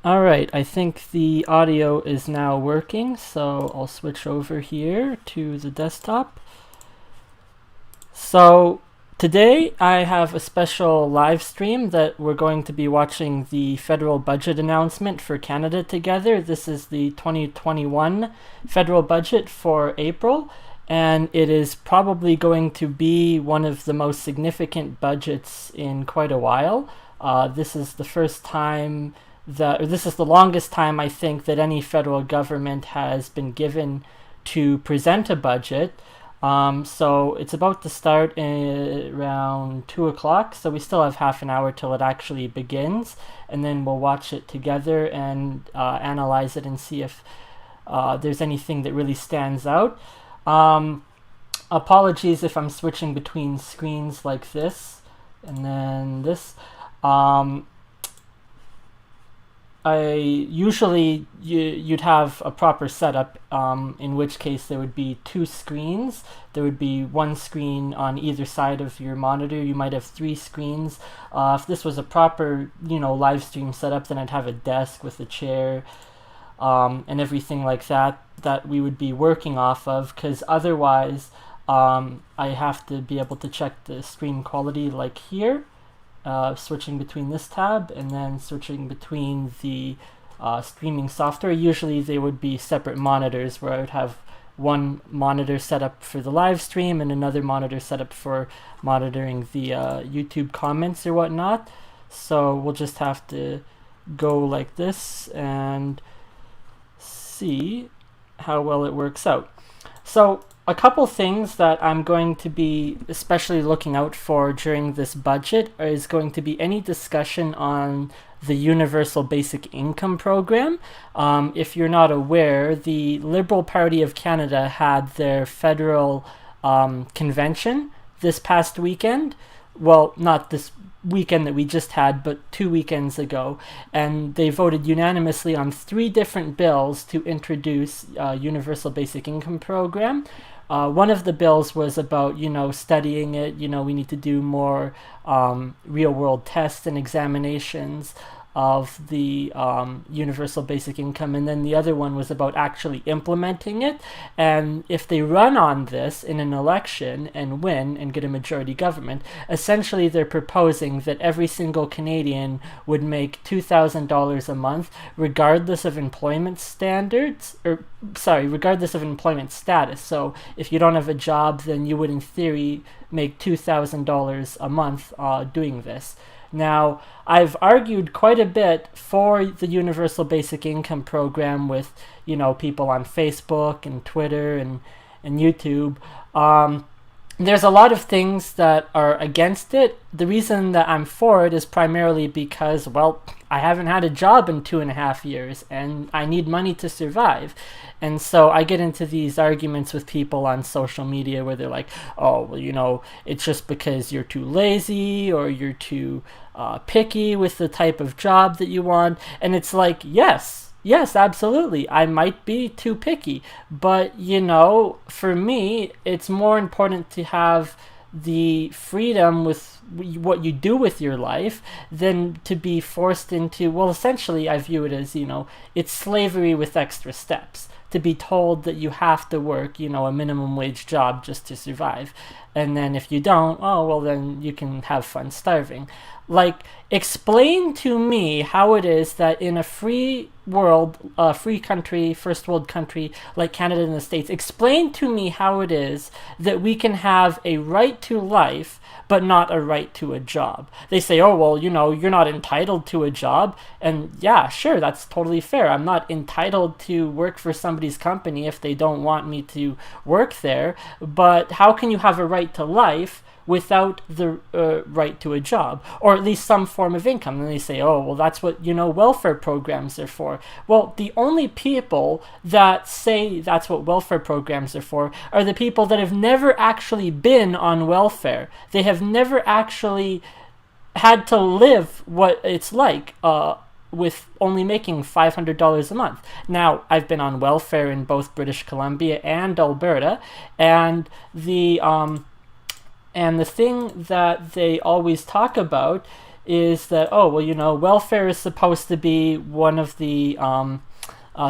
Alright, I think the audio is now working, so I'll switch over here to the desktop. So today I have a special live stream that we're going to be watching the federal budget announcement for Canada together. This is the 2021 federal budget for April, and it is probably going to be one of the most significant budgets in quite a while. This is the first time this is the longest time I think that any federal government has been given to present a budget. So it's about to start around 2 o'clock, so we still have half an hour till it actually begins, and then we'll watch it together and analyze it and see if there's anything that really stands out. Apologies if I'm switching between screens like this and then this. I usually you'd have a proper setup, in which case there would be two screens. There would be one screen on either side of your monitor. You might have three screens. If this was a proper, live stream setup, then I'd have a desk with a chair, and everything like that we would be working off of, because otherwise I have to be able to check the stream quality like here. Switching between this tab and then switching between the streaming software. Usually they would be separate monitors, where I would have one monitor set up for the live stream and another monitor set up for monitoring the YouTube comments or whatnot. So we'll just have to go like this and see how well it works out. So a couple things that I'm going to be especially looking out for during this budget is going to be any discussion on the Universal Basic Income Program. If you're not aware, the Liberal Party of Canada had their federal convention this past weekend. Well, not this weekend that we just had, but 2 weekends ago, and they voted unanimously on 3 different bills to introduce Universal Basic Income Program. One of the bills was about, studying it. We need to do more real-world tests and examinations of the universal basic income, and then the other one was about actually implementing it. And if they run on this in an election and win and get a majority government, essentially they're proposing that every single Canadian would make $2,000 a month regardless of employment standards, regardless of employment status. So if you don't have a job, then you would in theory make $2,000 a month doing this. Now, I've argued quite a bit for the Universal Basic Income Program with, people on Facebook and Twitter and YouTube. There's a lot of things that are against it. The reason that I'm for it is primarily because, I haven't had a job in 2.5 years and I need money to survive. And so I get into these arguments with people on social media where they're like, it's just because you're too lazy or you're too picky with the type of job that you want. And it's like, yes, absolutely. I might be too picky, but for me, it's more important to have the freedom with what you do with your life than to be forced into, essentially I view it as, it's slavery with extra steps. To be told that you have to work, a minimum wage job just to survive. And then if you don't, then you can have fun starving. Explain to me how it is that in a free world, free country, first world country like Canada and the States, explain to me how it is that we can have a right to life but not a right to a job. They say, you're not entitled to a job. And yeah, sure, that's totally fair. I'm not entitled to work for somebody's company if they don't want me to work there. But how can you have a right to life without the right to a job, or at least some form of income. And they say, oh, well, that's what, welfare programs are for. Well, the only people that say that's what welfare programs are for are the people that have never actually been on welfare. They have never actually had to live what it's like with only making $500 a month. Now, I've been on welfare in both British Columbia and Alberta, and the thing that they always talk about is that, oh, well, welfare is supposed to be one of the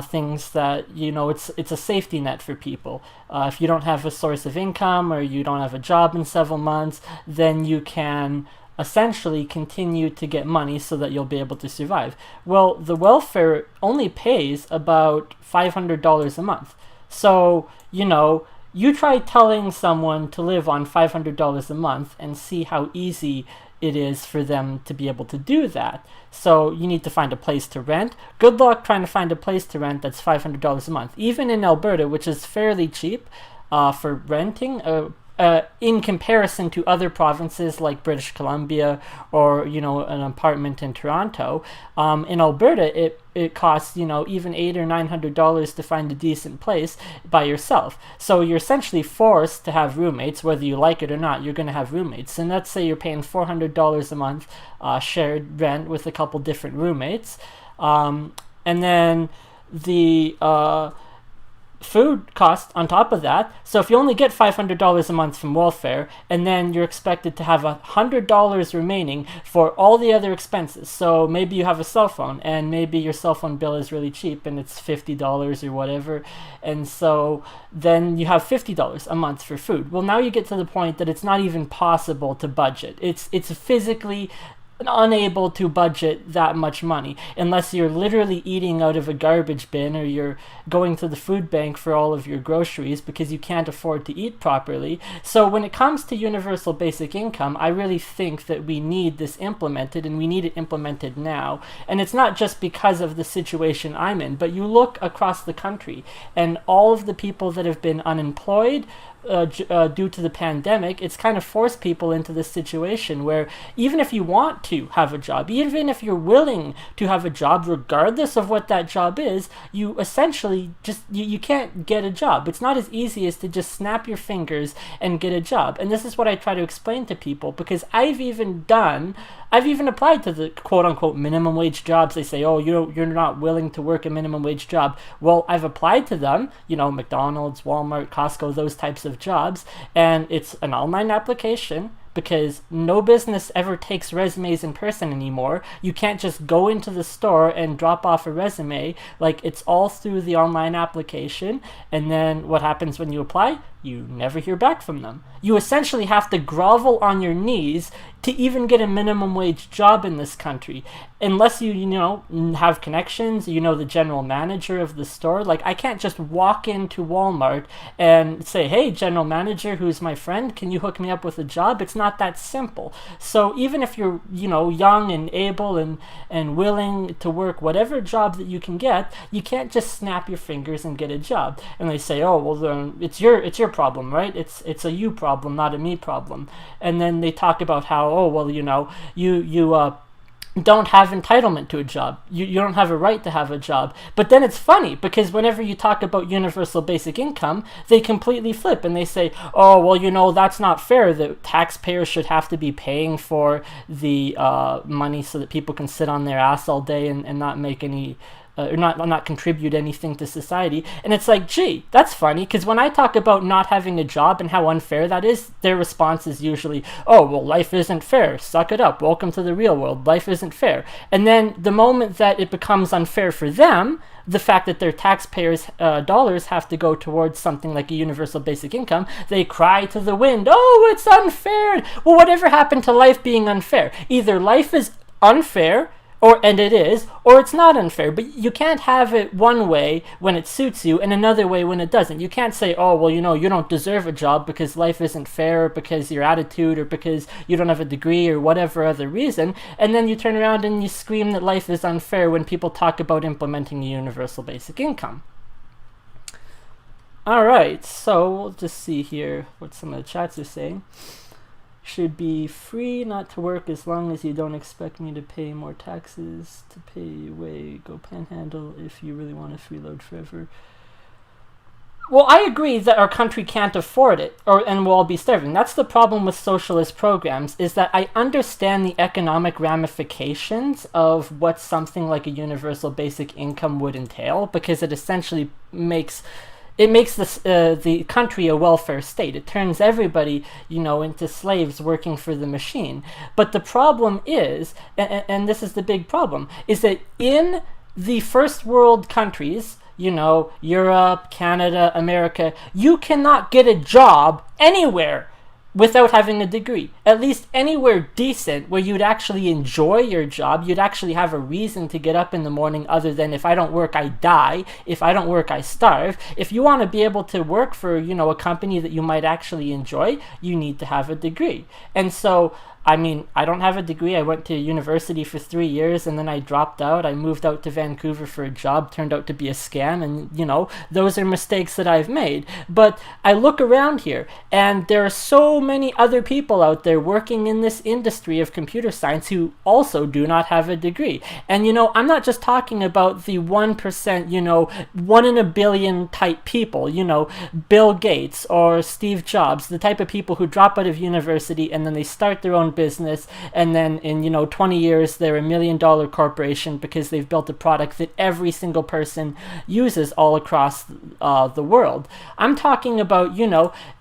things that, it's a safety net for people. If you don't have a source of income or you don't have a job in several months, then you can essentially continue to get money so that you'll be able to survive. Well, the welfare only pays about $500 a month. So, you try telling someone to live on $500 a month and see how easy it is for them to be able to do that. So you need to find a place to rent. Good luck trying to find a place to rent that's $500 a month. Even in Alberta, which is fairly cheap for renting, in comparison to other provinces like British Columbia or an apartment in Toronto, in Alberta it costs even $800 or $900 to find a decent place by yourself. So you're essentially forced to have roommates, whether you like it or not. You're going to have roommates, and let's say you're paying $400 a month shared rent with a couple different roommates, and then the food cost on top of that. So if you only get $500 a month from welfare, and then you're expected to have $100 remaining for all the other expenses. So maybe you have a cell phone, and maybe your cell phone bill is really cheap and it's $50 or whatever, and so then you have $50 a month for food. Well, now you get to the point that it's not even possible to budget. It's physically unable to budget that much money unless you're literally eating out of a garbage bin, or you're going to the food bank for all of your groceries because you can't afford to eat properly. So when it comes to universal basic income, I really think that we need this implemented, and we need it implemented now. And it's not just because of the situation I'm in, but you look across the country and all of the people that have been unemployed due to the pandemic. It's kind of forced people into this situation where even if you want to have a job, even if you're willing to have a job, regardless of what that job is, you essentially just, you can't get a job. It's not as easy as to just snap your fingers and get a job. And this is what I try to explain to people, because I've even applied to the quote-unquote minimum wage jobs. They say, oh, you're not willing to work a minimum wage job. Well, I've applied to them, McDonald's, Walmart, Costco, those types of jobs, and it's an online application, because no business ever takes resumes in person anymore. You can't just go into the store and drop off a resume. Like, it's all through the online application, and then what happens when you apply? You never hear back from them. You essentially have to grovel on your knees to even get a minimum wage job in this country, unless you have connections, the general manager of the store. Like, I can't just walk into Walmart and say, hey, general manager, who's my friend, can you hook me up with a job? It's not that simple. So even if you're young and able and willing to work whatever job that you can get, you can't just snap your fingers and get a job. And they say, oh, well, then it's your problem, right? It's a you problem, not a me problem. And then they talk about how, oh, well, you don't have entitlement to a job. You don't have a right to have a job. But then it's funny, because whenever you talk about universal basic income, they completely flip and they say, oh, well, that's not fair. The taxpayers should have to be paying for the money so that people can sit on their ass all day and not make any or not contribute anything to society. And it's like, gee, that's funny, because when I talk about not having a job and how unfair that is, their response is usually, oh, well, life isn't fair, suck it up, welcome to the real world, life isn't fair. And then the moment that it becomes unfair for them, the fact that their taxpayers' dollars have to go towards something like a universal basic income, they cry to the wind, oh, it's unfair. Well, whatever happened to life being unfair? Either life is unfair, and it is, or it's not unfair. But you can't have it one way when it suits you and another way when it doesn't. You can't say, oh, well, you don't deserve a job because life isn't fair, or because your attitude, or because you don't have a degree, or whatever other reason, and then you turn around and you scream that life is unfair when people talk about implementing a universal basic income. All right, so we'll just see here what some of the chats are saying. should be free not to work as long as you don't expect me to pay more taxes to pay away. Go panhandle if you really want to freeload forever. Well, I agree that our country can't afford it, and we'll all be starving. That's the problem with socialist programs, is that I understand the economic ramifications of what something like a universal basic income would entail, because it essentially makes the country a welfare state. It turns everybody, into slaves working for the machine. But the problem is, and this is the big problem, is that in the first world countries, Europe, Canada, America, you cannot get a job anywhere without having a degree. At least anywhere decent where you'd actually enjoy your job, you'd actually have a reason to get up in the morning other than if I don't work, I die. If I don't work, I starve. If you want to be able to work for, a company that you might actually enjoy, you need to have a degree. And so, I don't have a degree. I went to university for 3 years and then I dropped out. I moved out to Vancouver for a job, turned out to be a scam, and those are mistakes that I've made. But I look around here and there are so many other people out there working in this industry of computer science who also do not have a degree. And I'm not just talking about the 1%, 1 in a billion type people, Bill Gates or Steve Jobs, the type of people who drop out of university and then they start their own business, and then in 20 years they're $1 million corporation because they've built a product that every single person uses all across the world. I'm talking about,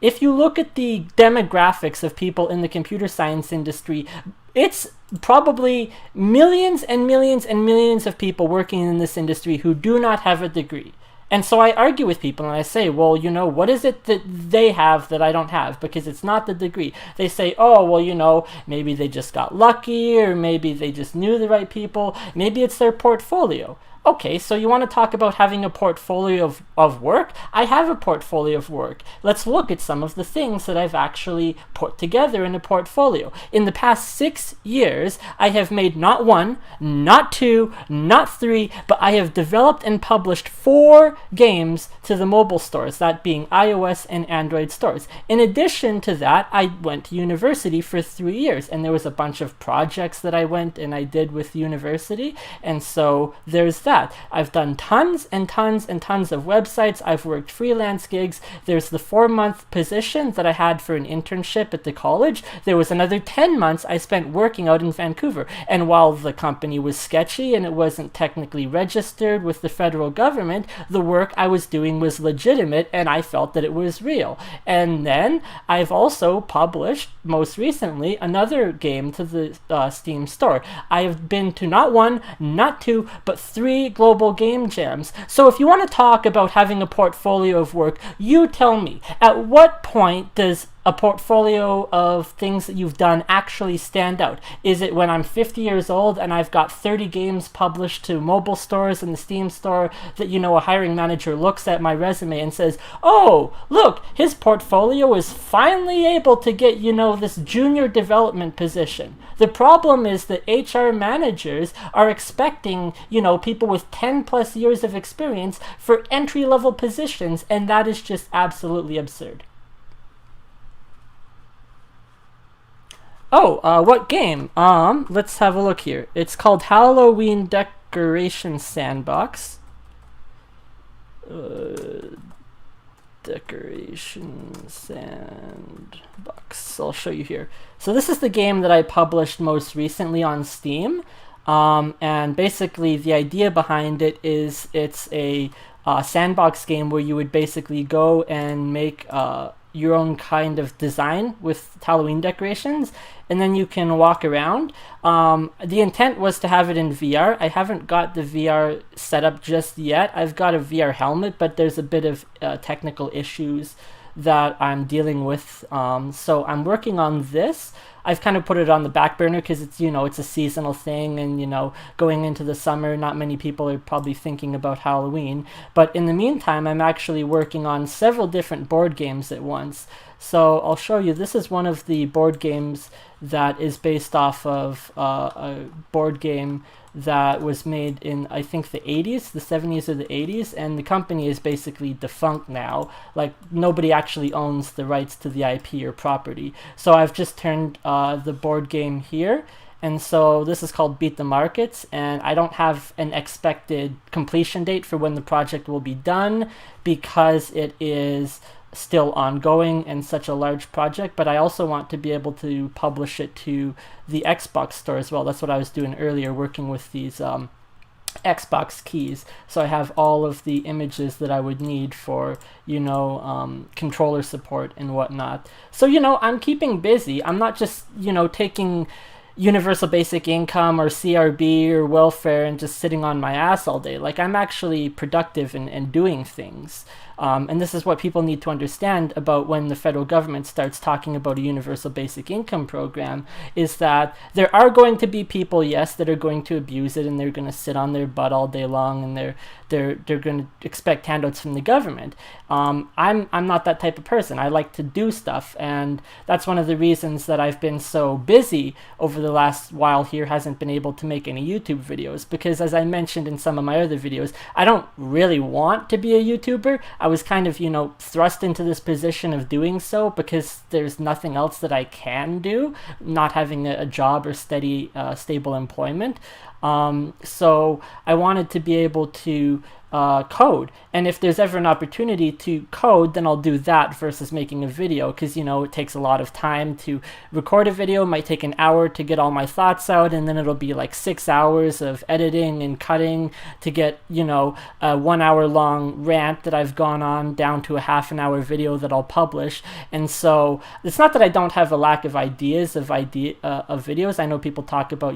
if you look at the demographics of people in the computer science industry, it's probably millions and millions and millions of people working in this industry who do not have a degree. And so I argue with people and I say, well, what is it that they have that I don't have? Because it's not the degree. They say, oh, well, maybe they just got lucky, or maybe they just knew the right people. Maybe it's their portfolio. Okay, so you want to talk about having a portfolio of work? I have a portfolio of work. Let's look at some of the things that I've actually put together in a portfolio. In the past 6 years, I have made not 1, not 2, not 3, but I have developed and published 4 games to the mobile stores, that being iOS and Android stores. In addition to that, I went to university for 3 years, and there was a bunch of projects that I went and I did with university, and so there's that. I've done tons and tons and tons of websites. I've worked freelance gigs. There's the 4-month position that I had for an internship at the college. There was another 10 months I spent working out in Vancouver. And while the company was sketchy and it wasn't technically registered with the federal government, the work I was doing was legitimate and I felt that it was real. And then I've also published, most recently, another game to the Steam store. I have been to not 1, not 2, but 3 global game jams. So if you want to talk about having a portfolio of work, you tell me, at what point does a portfolio of things that you've done actually stand out? Is it when I'm 50 years old and I've got 30 games published to mobile stores and the Steam store that, a hiring manager looks at my resume and says, oh, look, his portfolio is finally able to get, this junior development position. The problem is that HR managers are expecting, people with 10 plus years of experience for entry-level positions, and that is just absolutely absurd. Oh, what game? Let's have a look here. It's called Halloween Decoration Sandbox. Decoration Sandbox. I'll show you here. So this is the game that I published most recently on Steam. And basically the idea behind it is it's a sandbox game where you would basically go and make your own kind of design with Halloween decorations, and then you can walk around. The intent was to have it in VR. I haven't got the VR set up just yet. I've got a VR helmet, but there's a bit of technical issues that I'm dealing with. So I'm working on this. I've kind of put it on the back burner because it's, it's a seasonal thing, and, going into the summer, not many people are probably thinking about Halloween. But in the meantime, I'm actually working on several different board games at once. So I'll show you. This is one of the board games that is based off of a board game that was made in, I think, the 80s, the 70s or the 80s, and the company is basically defunct now. Like, nobody actually owns the rights to the IP or property. So I've just turned the board game here, and so this is called Beat the Markets, and I don't have an expected completion date for when the project will be done because it is still ongoing and such a large project, but I also want to be able to publish it to the Xbox store as well. That's what I was doing earlier, working with these Xbox keys. So I have all of the images that I would need for, controller support and whatnot. So, I'm keeping busy. I'm not just, taking universal basic income or CRB or welfare and just sitting on my ass all day. Like, I'm actually productive and doing things. And this is what people need to understand about when the federal government starts talking about a universal basic income program, is that there are going to be people, yes, that are going to abuse it, and they're going to sit on their butt all day long, and they're going to expect handouts from the government. I'm not that type of person. I like to do stuff, and that's one of the reasons that I've been so busy over the last while here, hasn't been able to make any YouTube videos, because as I mentioned in some of my other videos, I don't really want to be a YouTuber. I was kind of, thrust into this position of doing so because there's nothing else that I can do, not having a job or steady, stable employment. So I wanted to be able to code, and if there's ever an opportunity to code, then I'll do that versus making a video, because it takes a lot of time to record a video. It might take an hour to get all my thoughts out, and then it'll be like 6 hours of editing and cutting to get a 1 hour long rant that I've gone on down to a half an hour video that I'll publish. And so it's not that I don't have a lack of ideas of videos. I know people talk about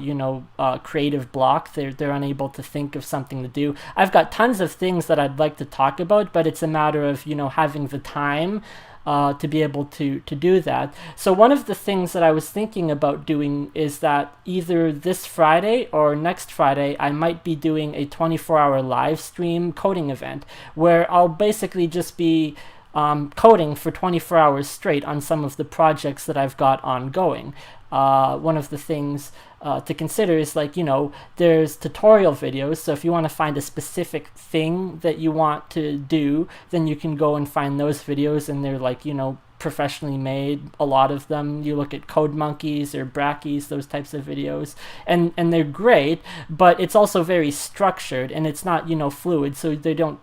creative block. They're unable to think of something to do. I've got tons of things that I'd like to talk about, but it's a matter of having the time to be able to do that. So one of the things that I was thinking about doing is that either this Friday or next Friday I might be doing a 24-hour live stream coding event where I'll basically just be coding for 24 hours straight on some of the projects that I've got ongoing. One of the things to consider is there's tutorial videos. So if you want to find a specific thing that you want to do, then you can go and find those videos, and they're professionally made. A lot of them, you look at Code Monkeys or Brackies, those types of videos, and they're great, but it's also very structured, and it's not fluid, so they don't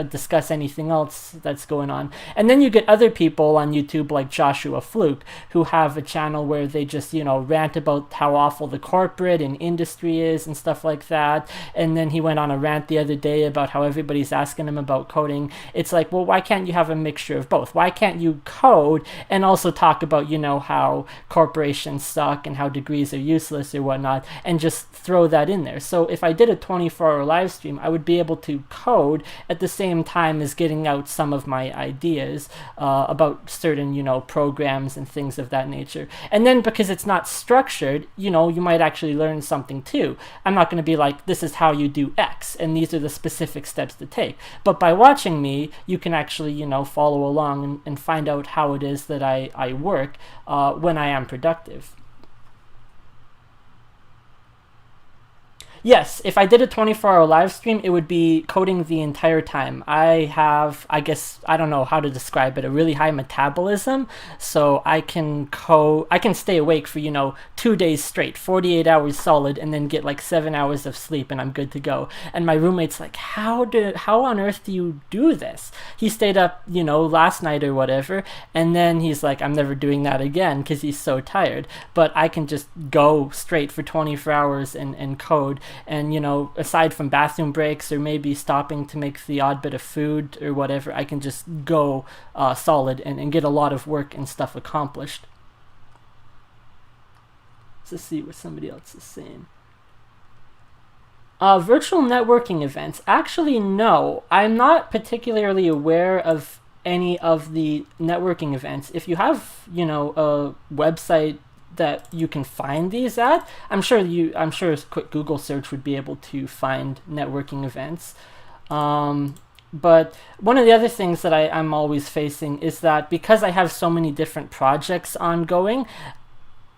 discuss anything else that's going on. And then you get other people on YouTube like Joshua Fluke, who have a channel where they just rant about how awful the corporate and industry is and stuff like that. And then he went on a rant the other day about how everybody's asking him about coding. It's like, well, why can't you have a mixture of both? Why can't you code and also talk about how corporations suck and how degrees are useless or whatnot, and just throw that in there? So if I did a 24-hour live stream, I would be able to code at the same time as getting out some of my ideas about certain programs and things of that nature. And then because it's not structured, you might actually learn something too. I'm not going to be like, this is how you do X and these are the specific steps to take, but by watching me you can actually follow along and find out how it is that I work when I am productive. Yes, if I did a 24-hour live stream, it would be coding the entire time. I have, I guess, I don't know how to describe it, a really high metabolism, so I can stay awake for, 2 days straight, 48 hours solid, and then get like 7 hours of sleep, and I'm good to go. And my roommate's like, how on earth do you do this? He stayed up, last night or whatever, and then he's like, I'm never doing that again, because he's so tired. But I can just go straight for 24 hours and code. And aside from bathroom breaks or maybe stopping to make the odd bit of food or whatever, I can just go solid and get a lot of work and stuff accomplished. Let's see what somebody else is saying. Virtual networking events. Actually, no. I'm not particularly aware of any of the networking events. If you have, a website that you can find these at, I'm sure a quick Google search would be able to find networking events. But one of the other things that I'm always facing is that because I have so many different projects ongoing,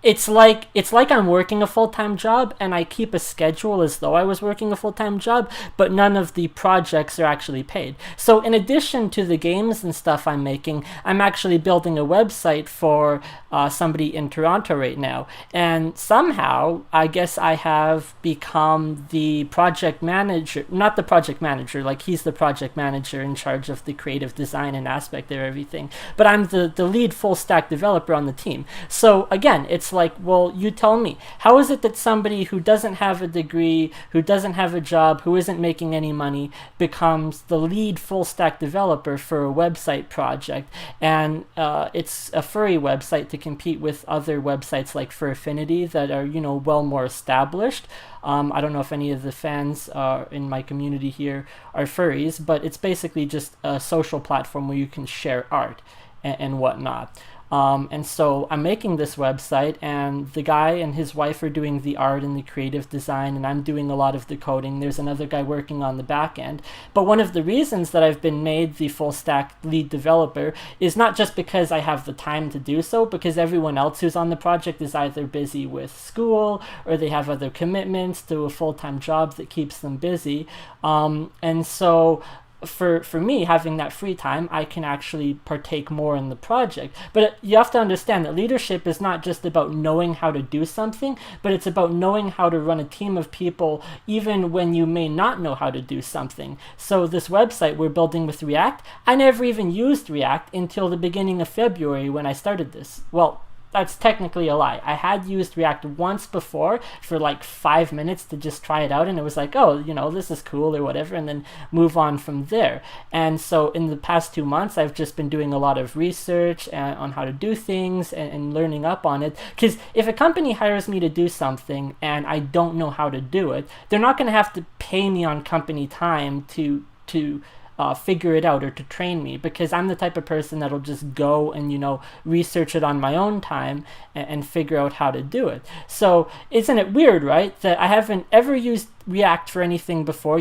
it's like I'm working a full-time job, and I keep a schedule as though I was working a full-time job, but none of the projects are actually paid. So in addition to the games and stuff I'm making, I'm actually building a website for somebody in Toronto right now. And somehow, I guess I have become the project manager, not the project manager, like he's the project manager in charge of the creative design and aspect of everything, but I'm the lead full stack developer on the team. So again, it's like, well, you tell me, how is it that somebody who doesn't have a degree, who doesn't have a job, who isn't making any money, becomes the lead full stack developer for a website project? And it's a furry website to compete with other websites like Fur Affinity that are, well more established. I don't know if any of the fans in my community here are furries, but it's basically just a social platform where you can share art and whatnot. And so I'm making this website, and the guy and his wife are doing the art and the creative design, and I'm doing a lot of the coding. There's another guy working on the back end. But one of the reasons that I've been made the full stack lead developer is not just because I have the time to do so, because everyone else who's on the project is either busy with school or they have other commitments to a full-time job that keeps them busy. And so for me, having that free time, I can actually partake more in the project. But you have to understand that leadership is not just about knowing how to do something, but it's about knowing how to run a team of people even when you may not know how to do something. So this website we're building with React, I never even used React until the beginning of February when I started this. Well, that's technically a lie. I had used React once before for like 5 minutes to just try it out, and it was like, oh, this is cool or whatever, and then move on from there. And so in the past 2 months, I've just been doing a lot of research on how to do things and learning up on it. Because if a company hires me to do something and I don't know how to do it, they're not going to have to pay me on company time to figure it out or to train me, because I'm the type of person that'll just go and research it on my own time and figure out how to do it. So isn't it weird, right, that I haven't ever used React for anything before?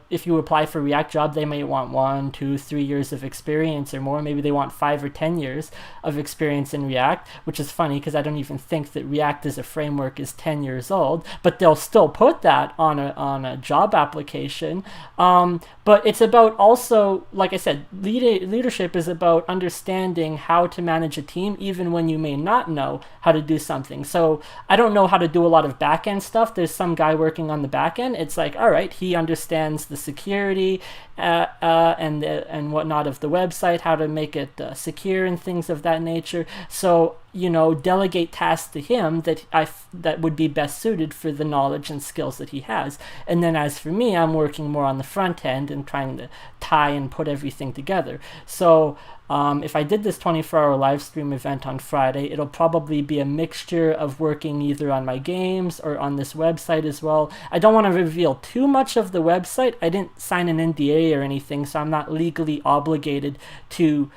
If you apply for a React job, they may want 1, 2, 3 years of experience or more. Maybe they want 5 or 10 years of experience in React, which is funny because I don't even think that React as a framework is 10 years old, but they'll still put that on a job application. But it's about also, like I said, leadership is about understanding how to manage a team even when you may not know how to do something. So I don't know how to do a lot of back-end stuff. There's some guy working on the back end. It's like, all right, he understands the security and whatnot of the website, how to make it secure and things of that nature. So delegate tasks to him that would be best suited for the knowledge and skills that he has. And then as for me, I'm working more on the front end and trying to tie and put everything together. So if I did this 24-hour live stream event on Friday, it'll probably be a mixture of working either on my games or on this website as well. I don't want to reveal too much of the website. I didn't sign an NDA or anything, so I'm not legally obligated to,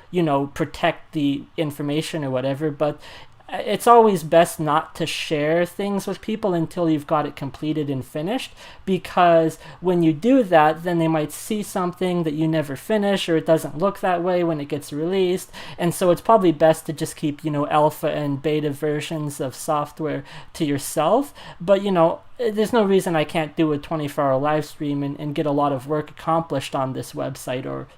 protect the information or whatever, but it's always best not to share things with people until you've got it completed and finished, because when you do that, then they might see something that you never finish, or it doesn't look that way when it gets released. And so it's probably best to just keep, alpha and beta versions of software to yourself. But, there's no reason I can't do a 24-hour live stream and get a lot of work accomplished on this website or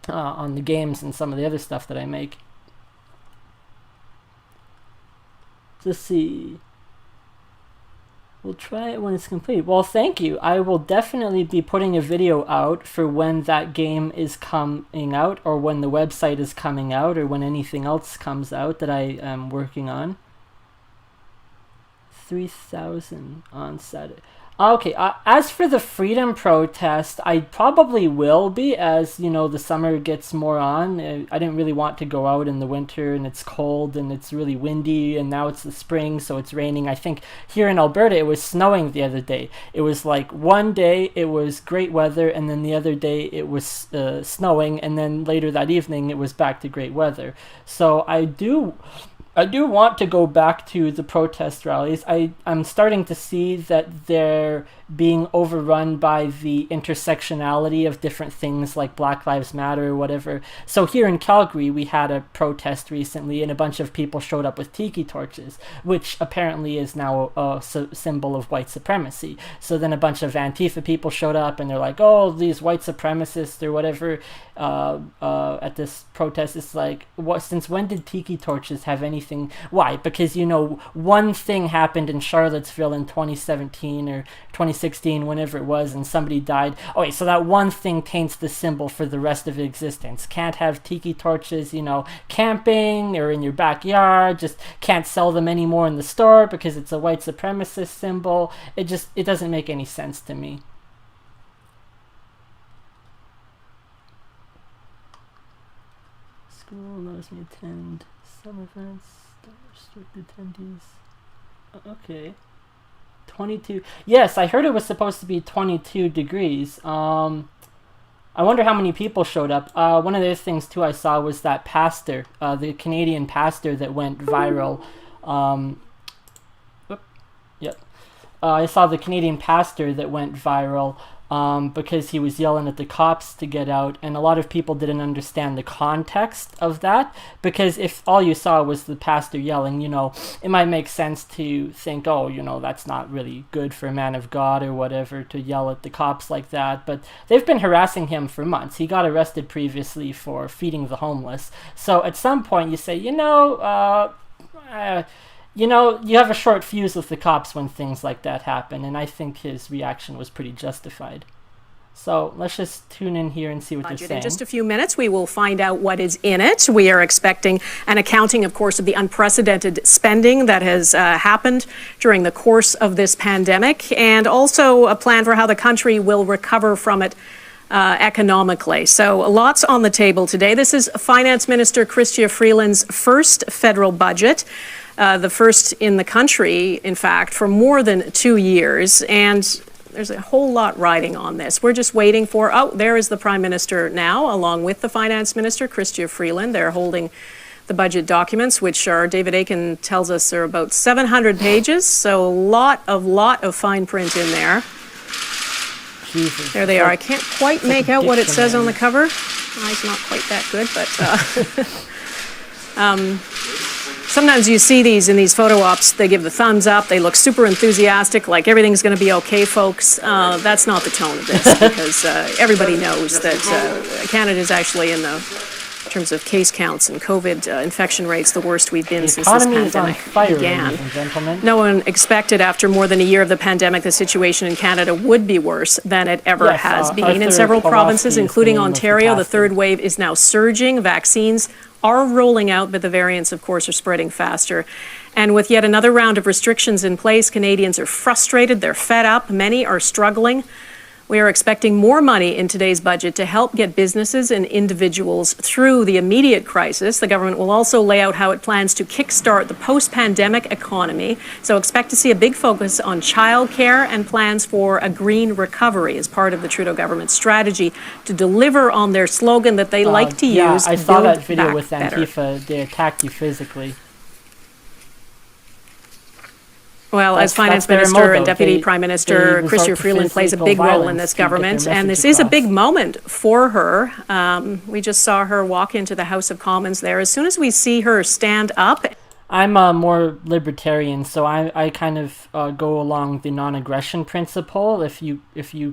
on the games and some of the other stuff that I make. Let's see. We'll try it when it's complete. Well, thank you. I will definitely be putting a video out for when that game is coming out, or when the website is coming out, or when anything else comes out that I am working on. 3,000 on Saturday. Okay, as for the freedom protest, I probably will be as, the summer gets more on. I didn't really want to go out in the winter, and it's cold and it's really windy, and now it's the spring, so it's raining. I think here in Alberta it was snowing the other day. It was like one day it was great weather, and then the other day it was snowing, and then later that evening it was back to great weather. So I do I do want to go back to the protest rallies. I'm starting to see that they're being overrun by the intersectionality of different things like Black Lives Matter or whatever. So here in Calgary, we had a protest recently and a bunch of people showed up with tiki torches, which apparently is now a symbol of white supremacy. So then a bunch of Antifa people showed up and they're like, oh, these white supremacists or whatever at this protest. It's like, what? Since when did tiki torches have anything? Why? Because, one thing happened in Charlottesville in 2017 or 2016, whenever it was, and somebody died. Okay, so that one thing taints the symbol for the rest of existence. Can't have tiki torches, camping or in your backyard. Just can't sell them anymore in the store because it's a white supremacist symbol. It doesn't make any sense to me. School knows me attend some events, restricted attendees. Okay. 22. Yes, I heard it was supposed to be 22 degrees. I wonder how many people showed up. One of the other things, too, I saw was that pastor, the Canadian pastor that went viral. Yep. I saw the Canadian pastor that went viral because he was yelling at the cops to get out, and a lot of people didn't understand the context of that, because if all you saw was the pastor yelling, it might make sense to think, oh, that's not really good for a man of God or whatever to yell at the cops like that, but they've been harassing him for months. He got arrested previously for feeding the homeless, so at some point you say, you have a short fuse with the cops when things like that happen, and I think his reaction was pretty justified. So let's just tune in here and see what they're saying. In just a few minutes, we will find out what is in it. We are expecting an accounting, of course, of the unprecedented spending that has happened during the course of this pandemic, and also a plan for how the country will recover from it economically. So lots on the table today. This is Finance Minister Chrystia Freeland's first federal budget. The first in the country, in fact, for more than 2 years. And there's a whole lot riding on this. We're just waiting for, there is the Prime Minister now, along with the Finance Minister, Chrystia Freeland. They're holding the budget documents, which are, David Aiken tells us, are about 700 pages. So a lot of fine print in there. Jesus. There they are. I can't quite make out what it says on the cover. Eye's not quite that good, but sometimes you see these in these photo ops, they give the thumbs up, they look super enthusiastic, like everything's going to be okay, folks. That's not the tone of this, because everybody knows that Canada is actually in terms of case counts and COVID infection rates, the worst we've been since this pandemic began. No one expected after more than a year of the pandemic the situation in Canada would be worse than it ever has been. In several provinces, including Ontario, the third wave is now surging. Vaccines are rolling out, but the variants, of course, are spreading faster. And with yet another round of restrictions in place, Canadians are frustrated, they're fed up, many are struggling. We are expecting more money in today's budget to help get businesses and individuals through the immediate crisis. The government will also lay out how it plans to kickstart the post-pandemic economy. So expect to see a big focus on childcare and plans for a green recovery as part of the Trudeau government's strategy to deliver on their slogan that they like to use. I saw that video with better. Antifa. They attacked you physically. Well, as Finance Minister and Deputy Prime Minister, Chrystia Freeland plays a big role in this government, and this is a big moment for her. We just saw her walk into the House of Commons there. As soon as we see her stand up... I'm a more libertarian, so I kind of go along the non-aggression principle. If you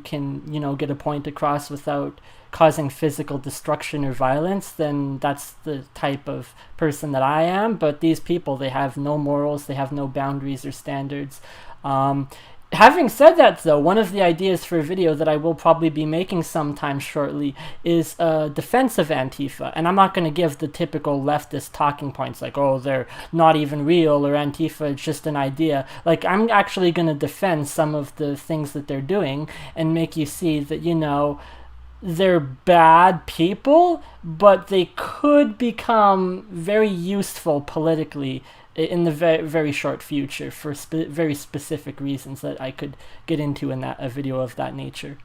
can, get a point across without causing physical destruction or violence, then that's the type of person that I am. But these people, they have no morals, they have no boundaries or standards. Having said that, though, one of the ideas for a video that I will probably be making sometime shortly is a defense of Antifa. And I'm not going to give the typical leftist talking points like, oh, they're not even real, or Antifa is just an idea. Like, I'm actually going to defend some of the things that they're doing and make you see that, they're bad people, but they could become very useful politically in the very short future for very specific reasons that I could get into in a video of that nature.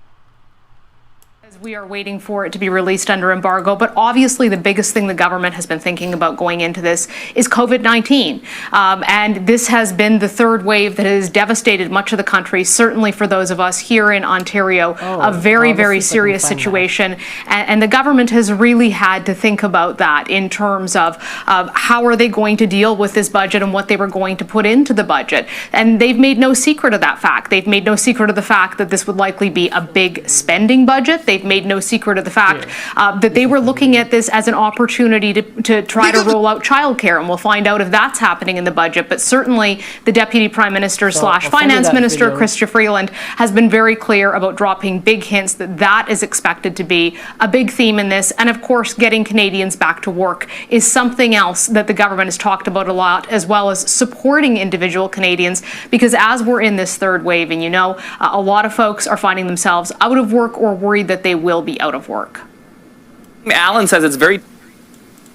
We are waiting for it to be released under embargo, but obviously the biggest thing the government has been thinking about going into this is COVID-19. And this has been the third wave that has devastated much of the country, certainly for those of us here in Ontario, a very, very serious situation. And the government has really had to think about that in terms of how are they going to deal with this budget and what they were going to put into the budget. And they've made no secret of that fact. They've made no secret of the fact that this would likely be a big spending budget. They've made no secret of the fact that they were looking at this as an opportunity to try to roll out childcare, and we'll find out if that's happening in the budget. But certainly the Deputy Prime Minister slash Finance Minister, Chrystia Freeland, has been very clear about dropping big hints that that is expected to be a big theme in this. And of course, getting Canadians back to work is something else that the government has talked about a lot, as well as supporting individual Canadians, because as we're in this third wave, and a lot of folks are finding themselves out of work or worried that they will be out of work. Alan says it's very...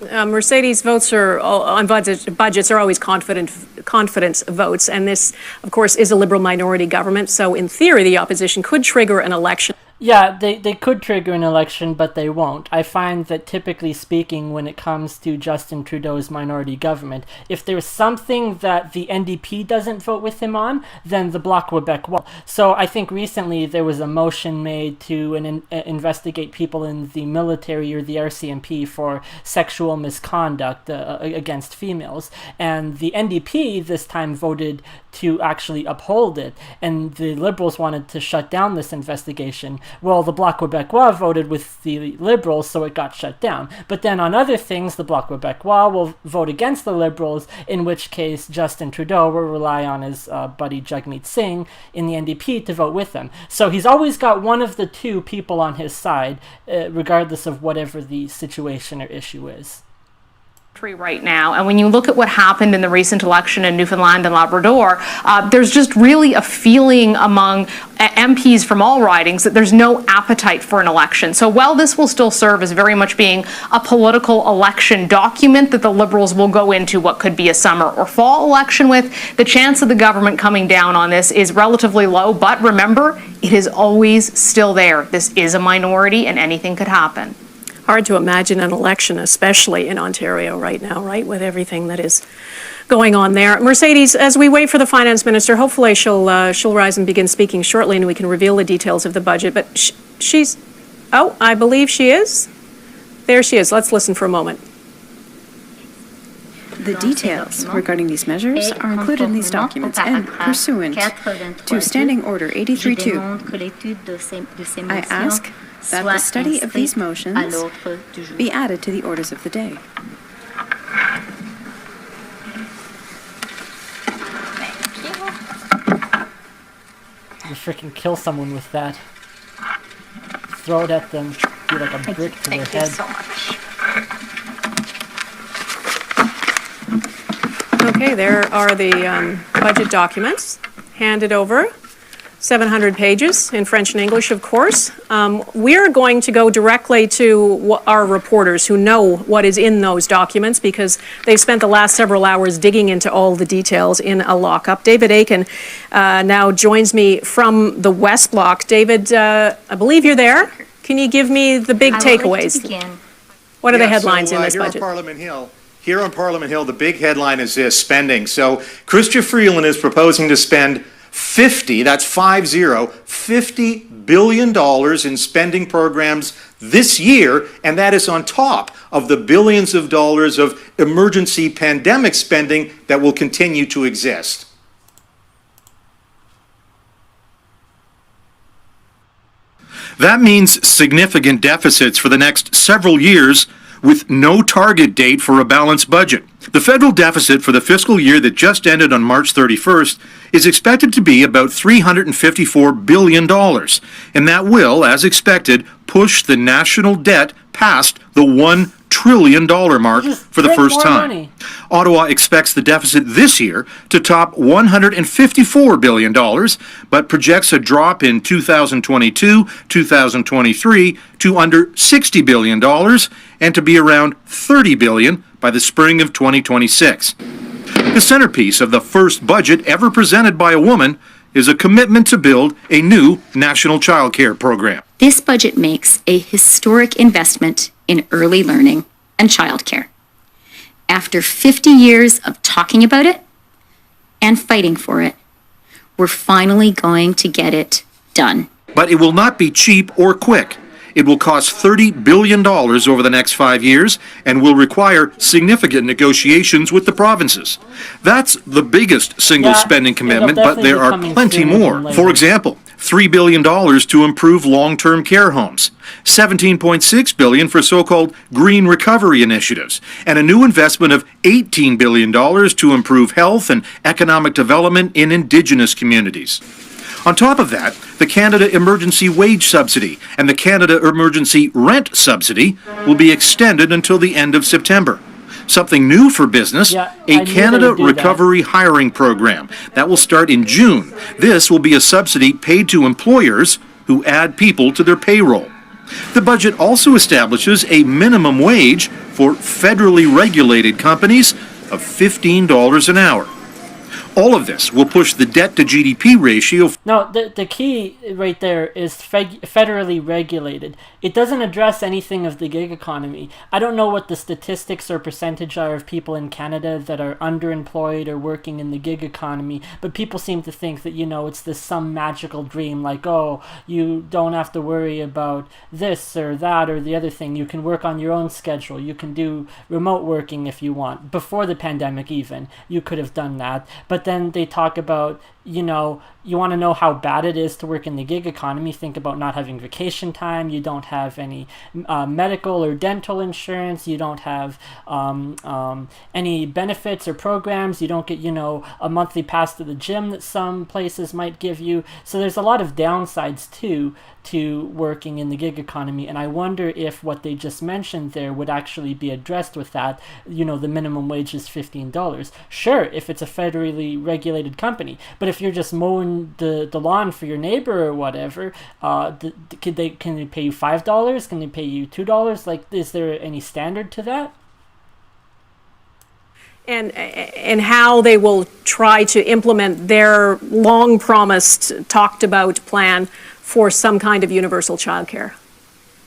Mercedes, votes on budgets are always confidence votes, and this, of course, is a Liberal minority government, so in theory the opposition could trigger an election. Yeah, they could trigger an election, but they won't. I find that typically speaking, when it comes to Justin Trudeau's minority government, if there's something that the NDP doesn't vote with him on, then the Bloc Quebec will. So I think recently there was a motion made to investigate people in the military or the RCMP for sexual misconduct against females. And the NDP this time voted to actually uphold it, and the Liberals wanted to shut down this investigation. Well, the Bloc Québécois voted with the Liberals, so it got shut down. But then on other things, the Bloc Québécois will vote against the Liberals, in which case Justin Trudeau will rely on his buddy Jagmeet Singh in the NDP to vote with him. So he's always got one of the two people on his side, regardless of whatever the situation or issue is. Right now, and when you look at what happened in the recent election in Newfoundland and Labrador, there's just really a feeling among MPs from all ridings that there's no appetite for an election. So while this will still serve as very much being a political election document that the Liberals will go into what could be a summer or fall election with, the chance of the government coming down on this is relatively low. But remember, it is always still there. This is a minority and anything could happen. Hard to imagine an election, especially in Ontario right now, right, with everything that is going on there. Mercedes, as we wait for the Finance Minister, hopefully she'll rise and begin speaking shortly and we can reveal the details of the budget. But she's, oh, I believe she is. There she is. Let's listen for a moment. The details regarding these measures are included in these documents and pursuant to Standing Order 83-2. I ask that the study of these motions be added to the orders of the day. You freaking kill someone with that. Throw it at them, do like a brick to their head. Okay, there are the budget documents handed over. 700 pages in French and English, of course. We're going to go directly to our reporters who know what is in those documents because they've spent the last several hours digging into all the details in a lockup. David Aiken now joins me from the West Block. David, I believe you're there. Can you give me the big takeaways? What are the headlines in this budget? Here on Parliament Hill, the big headline is this, spending. So Chrystia Freeland is proposing to spend $50 billion in spending programs this year, and that is on top of the billions of dollars of emergency pandemic spending that will continue to exist. That means significant deficits for the next several years with no target date for a balanced budget. The federal deficit for the fiscal year that just ended on March 31st is expected to be about $354 billion, and that will, as expected, push the national debt past the $1 trillion mark for the first time. Ottawa expects the deficit this year to top $154 billion, but projects a drop in 2022, 2023 to under $60 billion and to be around $30 billion by the spring of 2026. The centerpiece of the first budget ever presented by a woman is a commitment to build a new national child care program. This budget makes a historic investment in early learning and childcare. After 50 years of talking about it and fighting for it, we're finally going to get it done. But it will not be cheap or quick. It will cost $30 billion over the next 5 years and will require significant negotiations with the provinces. That's the biggest single spending commitment, but there are plenty more. For example, $3 billion to improve long-term care homes, $17.6 billion for so-called green recovery initiatives, and a new investment of $18 billion to improve health and economic development in Indigenous communities. On top of that, the Canada Emergency Wage Subsidy and the Canada Emergency Rent Subsidy will be extended until the end of September. Something new for business, a Canada Recovery Hiring Program that will start in June. This will be a subsidy paid to employers who add people to their payroll. The budget also establishes a minimum wage for federally regulated companies of $15 an hour. All of this will push the debt-to-GDP ratio. No, the key right there is federally regulated. It doesn't address anything of the gig economy. I don't know what the statistics or percentage are of people in Canada that are underemployed or working in the gig economy, but people seem to think that, it's this some magical dream, like, oh, you don't have to worry about this or that or the other thing. You can work on your own schedule. You can do remote working if you want. Before the pandemic even, you could have done that. But then they talk about, you want to know how bad it is to work in the gig economy. Think about not having vacation time. You don't have any medical or dental insurance. You don't have any benefits or programs. You don't get, a monthly pass to the gym that some places might give you. So there's a lot of downsides to working in the gig economy. And I wonder if what they just mentioned there would actually be addressed with that. The minimum wage is $15. Sure, if it's a federally regulated company. But if you're just mowing the lawn for your neighbor or whatever, can they pay you $5? Can they pay you $2? Like, is there any standard to that? And how they will try to implement their long promised, talked about plan for some kind of universal childcare?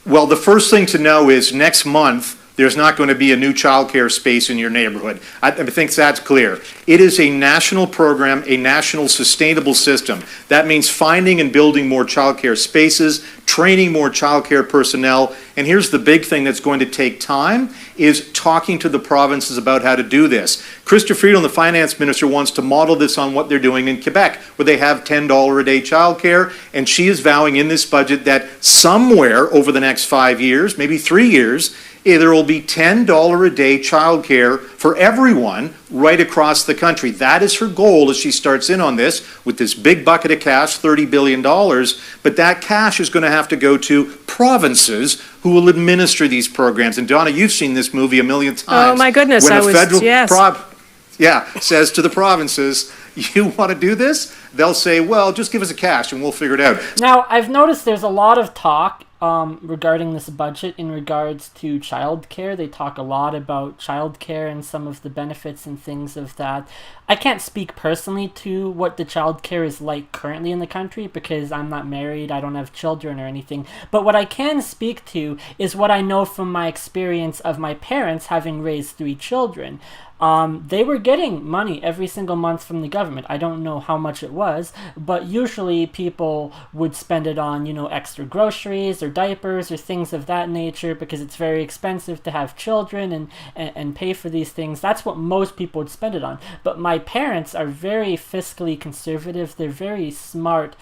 Well, the first thing to know is next month, there's not going to be a new childcare space in your neighborhood. I think that's clear. It is a national program, a national sustainable system. That means finding and building more childcare spaces, training more childcare personnel, and here's the big thing that's going to take time, is talking to the provinces about how to do this. Chrystia Freeland, the finance minister, wants to model this on what they're doing in Quebec, where they have $10 a day childcare, and she is vowing in this budget that somewhere over the next 5 years, maybe 3 years, there will be $10 a day childcare for everyone right across the country. That is her goal as she starts in on this with this big bucket of cash, $30 billion. But that cash is going to have to go to provinces who will administer these programs. And Donna, you've seen this movie a million times. Oh my goodness, when I was, federal yes. says to the provinces, you want to do this? They'll say, well, just give us the cash and we'll figure it out. Now, I've noticed there's a lot of talk regarding this budget in regards to childcare. They talk a lot about childcare and some of the benefits and things of that. I can't speak personally to what the childcare is like currently in the country because I'm not married, I don't have children or anything. But what I can speak to is what I know from my experience of my parents having raised 3 children. They were getting money every single month from the government. I don't know how much it was, but usually people would spend it on, extra groceries or diapers or things of that nature because it's very expensive to have children and pay for these things. That's what most people would spend it on. But my parents are very fiscally conservative. They're very smart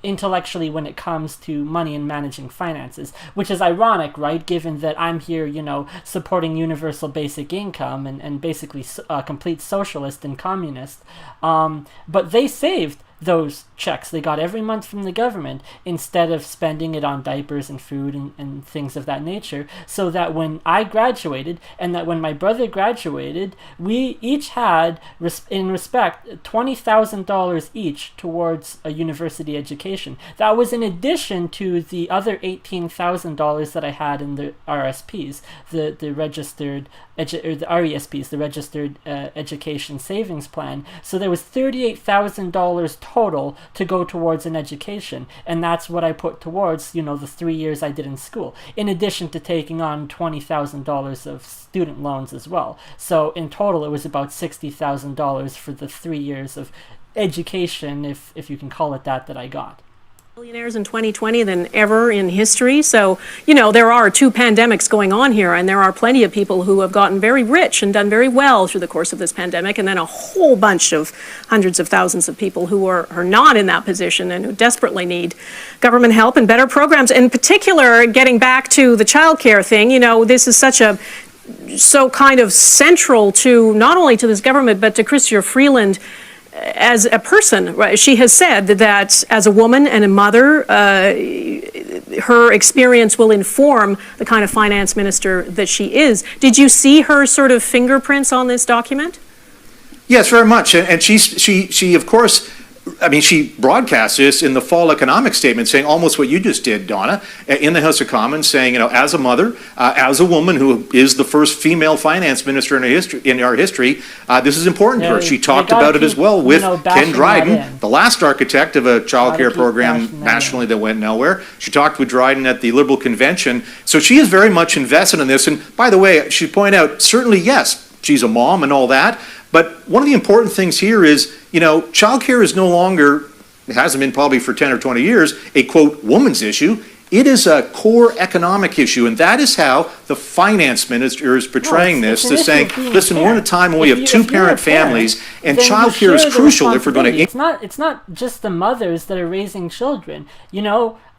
intellectually when it comes to money and managing finances, which is ironic, right? Given that I'm here, supporting universal basic income and basically a complete socialist and communist. But they saved those checks they got every month from the government instead of spending it on diapers and food and things of that nature, so that when I graduated and that when my brother graduated, we each had, in respect, $20,000 each towards a university education. That was in addition to the other $18,000 that I had in the RSPs, the registered or the RESPs, the Registered Education Savings Plan. So there was $38,000 total to go towards an education. And that's what I put towards, the 3 years I did in school, in addition to taking on $20,000 of student loans as well. So in total, it was about $60,000 for the 3 years of education, if you can call it that I got. Millionaires in 2020 than ever in history. So, there are two pandemics going on here, and there are plenty of people who have gotten very rich and done very well through the course of this pandemic, and then a whole bunch of hundreds of thousands of people who are not in that position and who desperately need government help and better programs. In particular, getting back to the childcare thing, this is so kind of central to not only to this government, but to Chrystia Freeland as a person. Right? She has said that as a woman and a mother, her experience will inform the kind of finance minister that she is. Did you see her sort of fingerprints on this document? Yes, very much. And she of course, she broadcast this in the fall economic statement, saying almost what you just did, Donna, in the House of Commons, saying, as a mother, as a woman who is the first female finance minister in our history, this is important to her. She talked about it as well with Ken Dryden, the last architect of a child care program nationally that went nowhere. She talked with Dryden at the Liberal convention. So she is very much invested in this. And by the way, she pointed out, certainly, yes, she's a mom and all that. But one of the important things here is, childcare is no longer, it hasn't been probably for 10 or 20 years, a, quote, woman's issue. It is a core economic issue, and that is how the finance minister is portraying this, to saying, listen, we're in a time when we have two-parent families, and childcare is crucial if we're going to... It's not just the mothers that are raising children.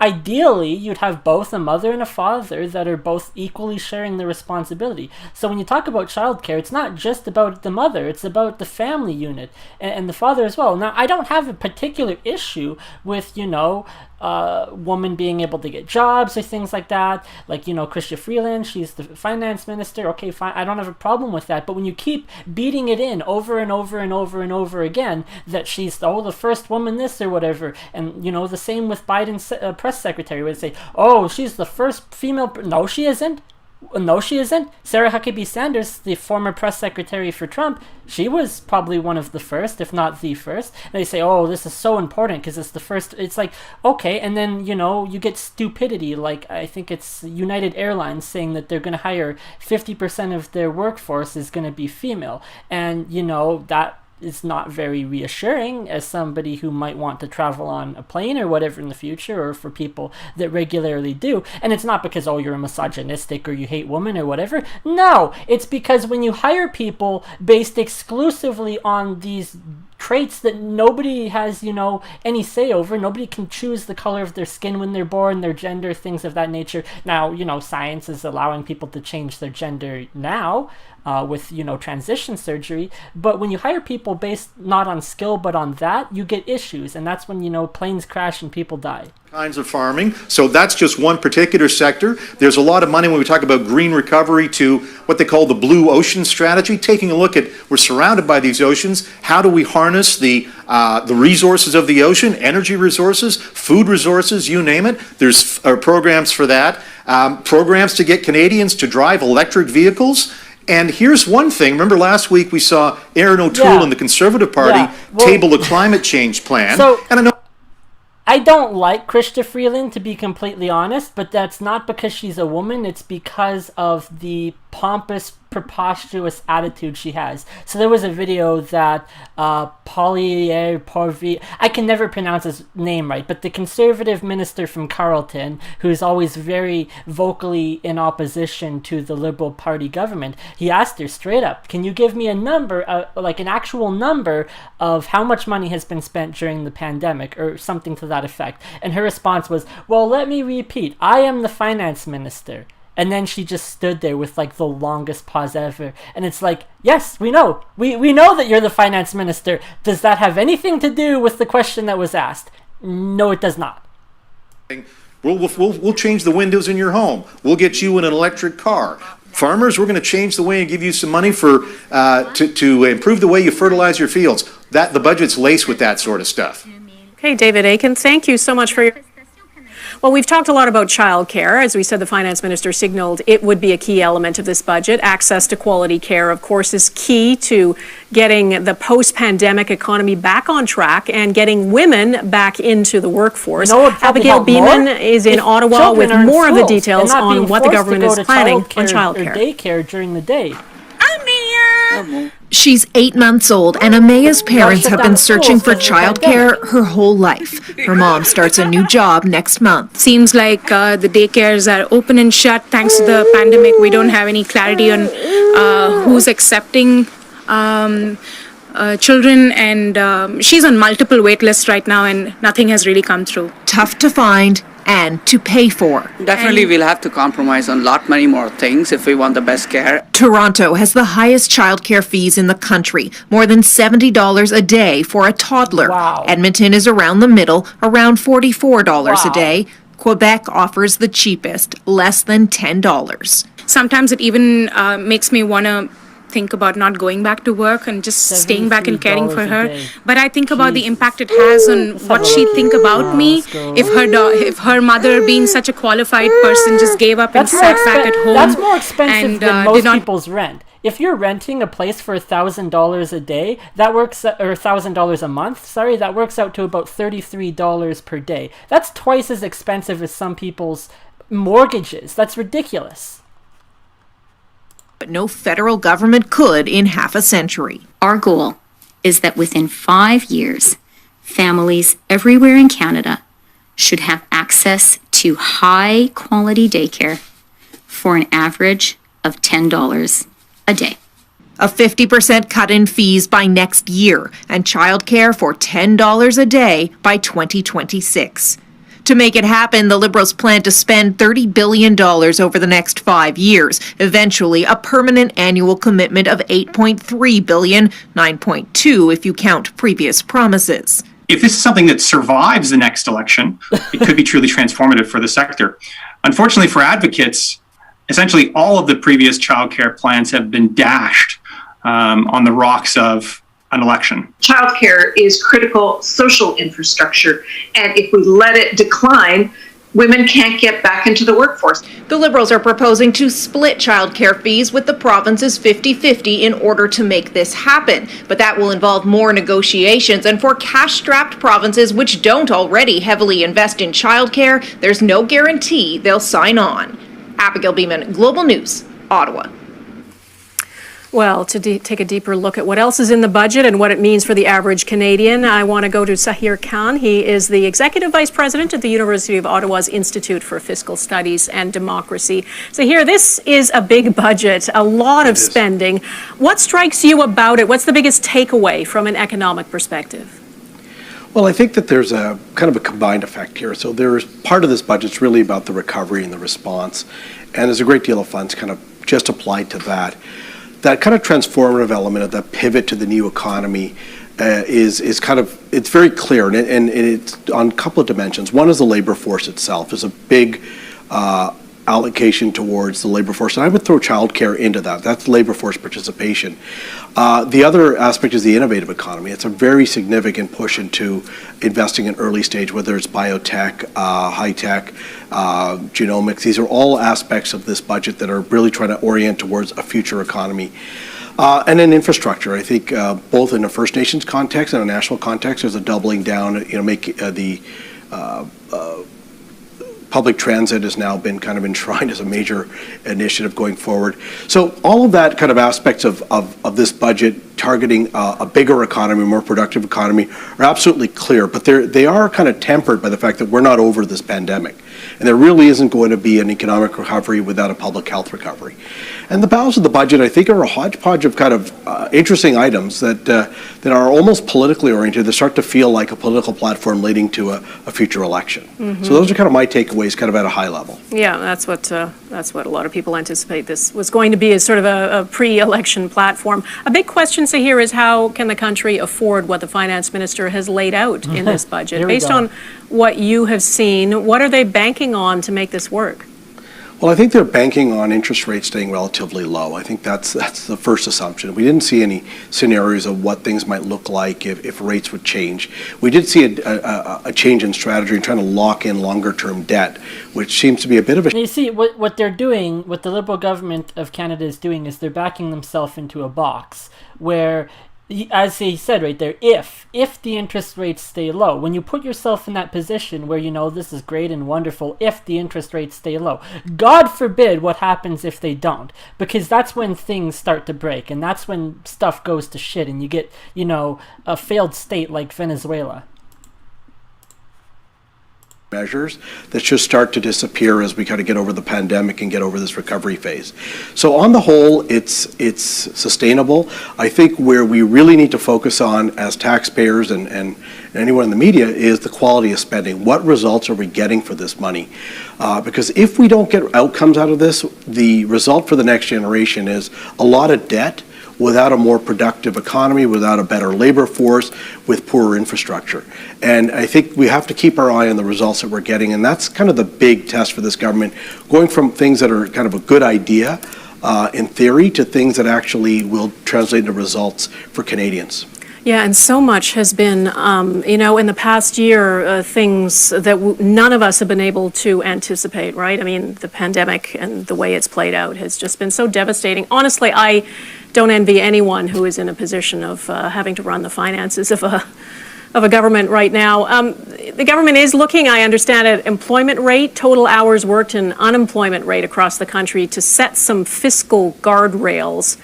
Ideally, you'd have both a mother and a father that are both equally sharing the responsibility. So when you talk about childcare, it's not just about the mother, it's about the family unit and the father as well. Now, I don't have a particular issue with, women being able to get jobs or things like that. Like, Chrystia Freeland, she's the finance minister. Okay, fine, I don't have a problem with that. But when you keep beating it in over and over and over and over again, that she's, the first woman this or whatever, and, the same with Biden's press secretary would say, oh, she's the first female. No, she isn't. No, she isn't. Sarah Huckabee Sanders, the former press secretary for Trump, she was probably one of the first, if not the first. And they say, oh, this is so important because it's the first. It's like, okay, and then, you get stupidity. Like, I think it's United Airlines saying that they're going to hire 50% of their workforce is going to be female. And, that is not very reassuring as somebody who might want to travel on a plane or whatever in the future, or for people that regularly do. And it's not because, oh, you're misogynistic or you hate women or whatever. No, it's because when you hire people based exclusively on these traits that nobody has, any say over, nobody can choose the color of their skin when they're born, their gender, things of that nature. Now, science is allowing people to change their gender now, with, transition surgery. But when you hire people based not on skill but on that, you get issues. And that's when, planes crash and people die. Kinds of farming. So that's just one particular sector. There's a lot of money when we talk about green recovery to what they call the blue ocean strategy, taking a look at, we're surrounded by these oceans. How do we harness the resources of the ocean, energy resources, food resources, you name it. There's programs for that. Programs to get Canadians to drive electric vehicles. And here's one thing. Remember last week we saw Erin O'Toole and the Conservative Party table a climate change plan. And I know I don't like Chrystia Freeland, to be completely honest, but that's not because she's a woman. It's because of the pompous, preposterous attitude she has. So there was a video that Porvi, I can never pronounce his name right, but the Conservative minister from Carleton, who's always very vocally in opposition to the Liberal Party government, he asked her straight up, can you give me a number, like an actual number of how much money has been spent during the pandemic, or something to that effect? And her response was, well, let me repeat, I am the finance minister. And then she just stood there with like the longest pause ever. And it's like, yes, we know. We know that you're the finance minister. Does that have anything to do with the question that was asked? No, it does not. We'll change the windows in your home. We'll get you in an electric car. Farmers, we're going to change the way and give you some money for to improve the way you fertilize your fields. The budget's laced with that sort of stuff. Okay, David Aiken, thank you so much for your... Well, we've talked a lot about childcare. As we said, the finance minister signaled it would be a key element of this budget. Access to quality care, of course, is key to getting the post-pandemic economy back on track and getting women back into the workforce. Abigail Beeman is in Ottawa with more of the details on what the government is planning on childcare. Or daycare during the day. She's 8 months old, and Amaya's parents have been searching for childcare her whole life. Her mom starts a new job next month. Seems like the daycares are open and shut thanks to the pandemic. We don't have any clarity on who's accepting children, and she's on multiple wait lists right now, and nothing has really come through. Tough to find and to pay for. Definitely we'll have to compromise on many more things if we want the best care. Toronto has the highest childcare fees in the country, more than $70 a day for a toddler. Wow. Edmonton is around the middle, around $44 a day. Quebec offers the cheapest, less than $10. Sometimes it even makes me want to think about not going back to work and just staying back and caring for her. But I think about the impact it has on what she'd think about me if her mother, being such a qualified person, just gave up and sat back at home. That's more expensive than most did not people's rent. If you're renting a place for $1,000 a day, that works, or $1,000 a month, sorry, that works out to about $33 per day. That's twice as expensive as some people's mortgages. That's ridiculous. But no federal government could in half a century. Our goal is that within 5 years, families everywhere in Canada should have access to high-quality daycare for an average of $10 a day. A 50% cut in fees by next year, and childcare for $10 a day by 2026. To make it happen, the Liberals plan to spend $30 billion over the next 5 years, eventually a permanent annual commitment of $8.3 billion, $9.2 if you count previous promises. If this is something that survives the next election, it could be truly transformative for the sector. Unfortunately for advocates, essentially all of the previous childcare plans have been dashed on the rocks of an election. Childcare is critical social infrastructure, and if we let it decline, women can't get back into the workforce. The Liberals are proposing to split childcare fees with the provinces 50-50 in order to make this happen. But that will involve more negotiations, and for cash-strapped provinces which don't already heavily invest in childcare, there's no guarantee they'll sign on. Abigail Beeman, Global News, Ottawa. Well, to take a deeper look at what else is in the budget and what it means for the average Canadian, I want to go to Sahir Khan. He is the Executive Vice President at the University of Ottawa's Institute for Fiscal Studies and Democracy. Sahir, this is a big budget, a lot of spending. What strikes you about it? What's the biggest takeaway from an economic perspective? Well, I think that there's a kind of a combined effect here. So there's part of this budget's really about the recovery and the response, and there's a great deal of funds kind of just applied to that. That kind of transformative element of that pivot to the new economy is kind of, it's very clear, and it's on a couple of dimensions. One is the labor force itself. There's a big allocation towards the labor force, and I would throw childcare into that. That's labor force participation. The other aspect is the innovative economy. It's a very significant push into investing in early stage, whether it's biotech, high tech, genomics. These are all aspects of this budget that are really trying to orient towards a future economy. And then infrastructure. I think both in a First Nations context and a national context, there's a doubling down. Make the public transit has now been kind of enshrined as a major initiative going forward. So all of that kind of aspects of this budget targeting a bigger economy, more productive economy are absolutely clear, but they are kind of tempered by the fact that we're not over this pandemic. And there really isn't going to be an economic recovery without a public health recovery. And the balance of the budget, I think, are a hodgepodge of kind of interesting items that are almost politically oriented, that start to feel like a political platform leading to a future election. Mm-hmm. So those are kind of my takeaways, kind of at a high level. Yeah, that's what a lot of people anticipate this was going to be, as sort of a pre-election platform. A big question here is, how can the country afford what the finance minister has laid out in this budget? Based on what you have seen, what are they banking on to make this work? Well, I think they're banking on interest rates staying relatively low. I think that's the first assumption. We didn't see any scenarios of what things might look like if rates would change. We did see a change in strategy in trying to lock in longer-term debt, which seems to be a bit of a... And you see, what they're doing, what the Liberal government of Canada is doing, is they're backing themselves into a box where, as he said right there, if the interest rates stay low, when you put yourself in that position where, this is great and wonderful, if the interest rates stay low, God forbid what happens if they don't, because that's when things start to break, and that's when stuff goes to shit, and you get, a failed state like Venezuela. Measures that should start to disappear as we kind of get over the pandemic and get over this recovery phase. So on the whole, it's sustainable. I think where we really need to focus on as taxpayers and anyone in the media is the quality of spending. What results are we getting for this money? Because if we don't get outcomes out of this, the result for the next generation is a lot of debt without a more productive economy, without a better labor force, with poorer infrastructure. And I think we have to keep our eye on the results that we're getting, and that's kind of the big test for this government, going from things that are kind of a good idea in theory to things that actually will translate into results for Canadians. Yeah, and so much has been, in the past year, things that none of us have been able to anticipate, right? I mean, the pandemic and the way it's played out has just been so devastating. Honestly, I don't envy anyone who is in a position of having to run the finances of a government right now. The government is looking, I understand, at employment rate, total hours worked, and unemployment rate across the country to set some fiscal guardrails.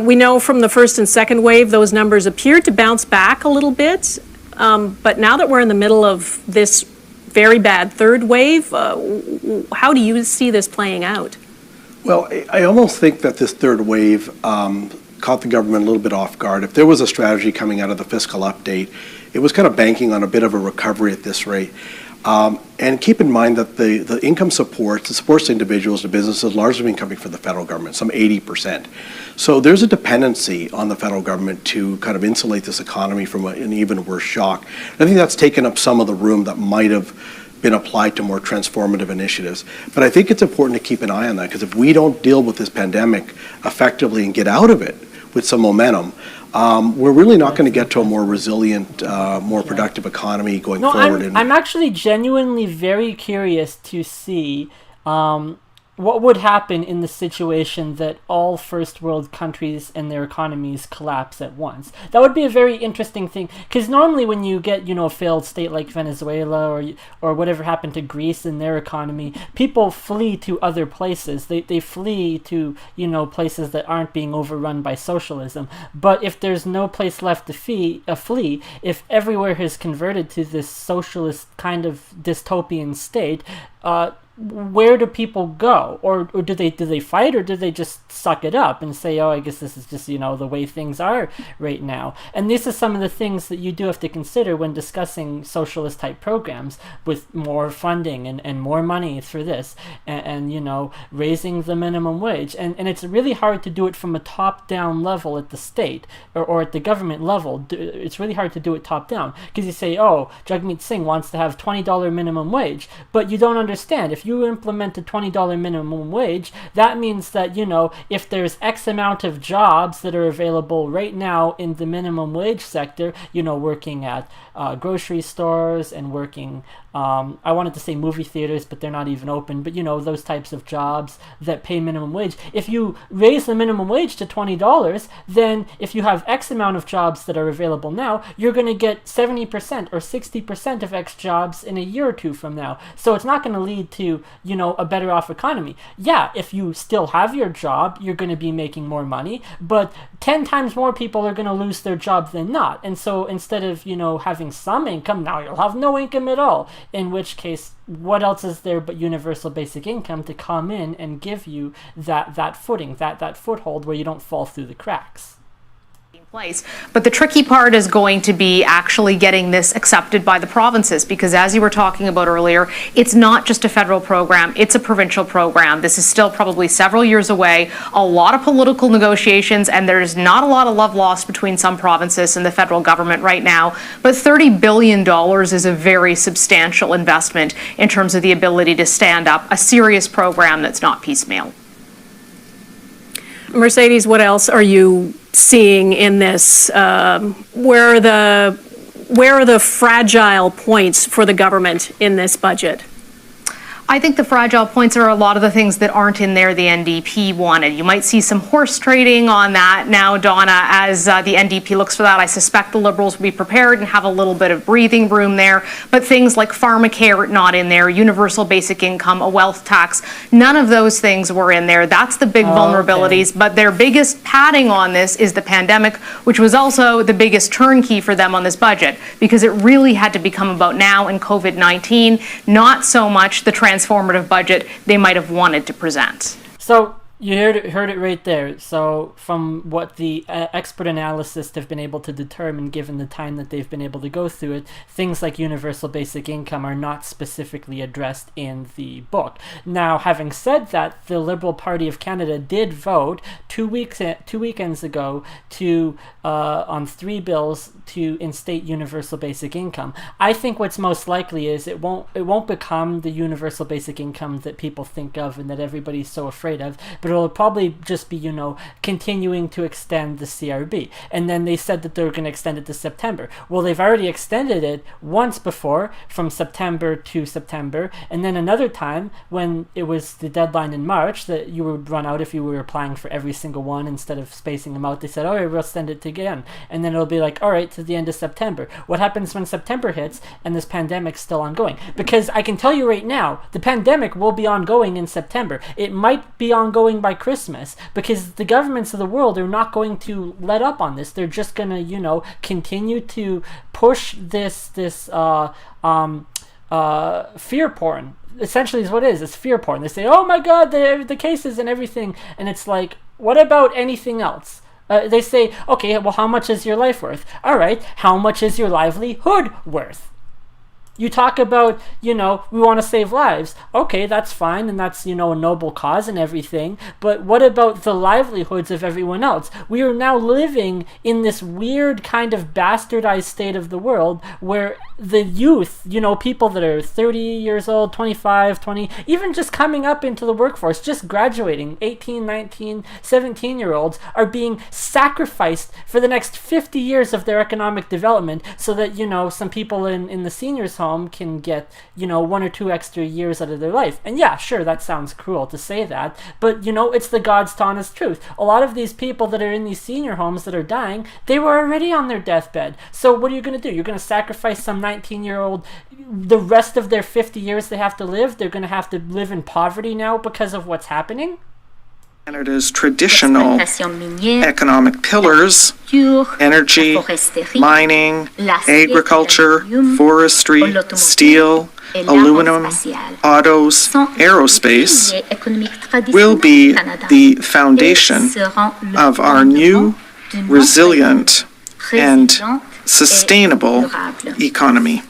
We know from the first and second wave, those numbers appeared to bounce back a little bit. But now that we're in the middle of this very bad third wave, how do you see this playing out? Well, I almost think that this third wave caught the government a little bit off guard. If there was a strategy coming out of the fiscal update, it was kind of banking on a bit of a recovery at this rate. And keep in mind that the income supports, the supports to individuals and businesses largely been coming from the federal government, some 80%. So there's a dependency on the federal government to kind of insulate this economy from an even worse shock. I think that's taken up some of the room that might have been applied to more transformative initiatives. But I think it's important to keep an eye on that, because if we don't deal with this pandemic effectively and get out of it with some momentum, we're really not going to get to a more resilient, more productive economy going forward. I'm actually genuinely very curious to see what would happen in the situation that all first world countries and their economies collapse at once. That would be a very interesting thing, because normally when you get, a failed state like Venezuela or whatever happened to Greece and their economy, people flee to other places. They flee to, places that aren't being overrun by socialism. But if there's no place left to flee, if everywhere has converted to this socialist kind of dystopian state, where do people go? Or do they fight, or do they just suck it up and say, oh, I guess this is just, the way things are right now? And this is some of the things that you do have to consider when discussing socialist type programs, with more funding and more money for this, and raising the minimum wage. And it's really hard to do it from a top-down level at the state or at the government level. It's really hard to do it top-down, because you say, oh, Jagmeet Singh wants to have $20 minimum wage, but you don't understand. If you implement a $20 minimum wage, that means that, if there's X amount of jobs that are available right now in the minimum wage sector, working at grocery stores and working, I wanted to say movie theaters, but they're not even open, but those types of jobs that pay minimum wage. If you raise the minimum wage to $20, then if you have X amount of jobs that are available now, you're going to get 70% or 60% of X jobs in a year or two from now. So it's not going to lead to, a better off economy. Yeah, if you still have your job, you're going to be making more money, but 10 times more people are going to lose their job than not. And so instead of, having some income, now you'll have no income at all. In which case, what else is there but universal basic income to come in and give you that footing, that foothold where you don't fall through the cracks? place. But the tricky part is going to be actually getting this accepted by the provinces, because as you were talking about earlier, it's not just a federal program, it's a provincial program. This is still probably several years away, a lot of political negotiations, and there's not a lot of love lost between some provinces and the federal government right now. But $30 billion is a very substantial investment in terms of the ability to stand up a serious program that's not piecemeal. Mercedes, what else are you seeing in this? Where are the fragile points for the government in this budget? I think the fragile points are a lot of the things that aren't in there the NDP wanted. You might see some horse trading on that now, Donna, as the NDP looks for that. I suspect the Liberals will be prepared and have a little bit of breathing room there. But things like Pharmacare not in there, universal basic income, a wealth tax, none of those things were in there. That's the big vulnerabilities. Okay. But their biggest padding on this is the pandemic, which was also the biggest turnkey for them on this budget, because it really had to become about now and COVID-19, not so much the transformative budget they might have wanted to present. So you heard it right there. So from what the expert analysts have been able to determine, given the time that they've been able to go through it, things like universal basic income are not specifically addressed in the book. Now, having said that, the Liberal Party of Canada did vote 2 weekends ago to on 3 bills to instate universal basic income. I think what's most likely is it won't become the universal basic income that people think of and that everybody's so afraid of, but it'll probably just be, continuing to extend the CRB. And then they said that they were going to extend it to September. Well, they've already extended it once before from September to September, and then another time when it was the deadline in March that you would run out if you were applying for every single one instead of spacing them out. They said, all right, we'll extend it again. And then it'll be like, all right, to the end of September. What happens when September hits and this pandemic's still ongoing? Because I can tell you right now, the pandemic will be ongoing in September. It might be ongoing by Christmas, because the governments of the world are not going to let up on this. They're just going to, continue to push this fear porn. Essentially is what it is. It's fear porn. They say, oh my God, the cases and everything. And it's like, what about anything else? They say, okay, well, how much is your life worth? All right, how much is your livelihood worth? You talk about, we want to save lives. Okay, that's fine, and that's, a noble cause and everything. But what about the livelihoods of everyone else? We are now living in this weird kind of bastardized state of the world where the youth, people that are 30 years old, 25, 20, even just coming up into the workforce, just graduating, 18, 19, 17-year-olds are being sacrificed for the next 50 years of their economic development so that, some people in the seniors' home can get, 1 or 2 extra years out of their life. And yeah, sure, that sounds cruel to say that, but, it's the God's honest truth. A lot of these people that are in these senior homes that are dying, they were already on their deathbed. So what are you going to do? You're going to sacrifice some 19-year-old, the rest of their 50 years they have to live? They're going to have to live in poverty now because of what's happening? Canada's traditional economic pillars, energy, mining, agriculture, forestry, steel, aluminum, autos, aerospace, will be the foundation of our new, resilient, and sustainable economy.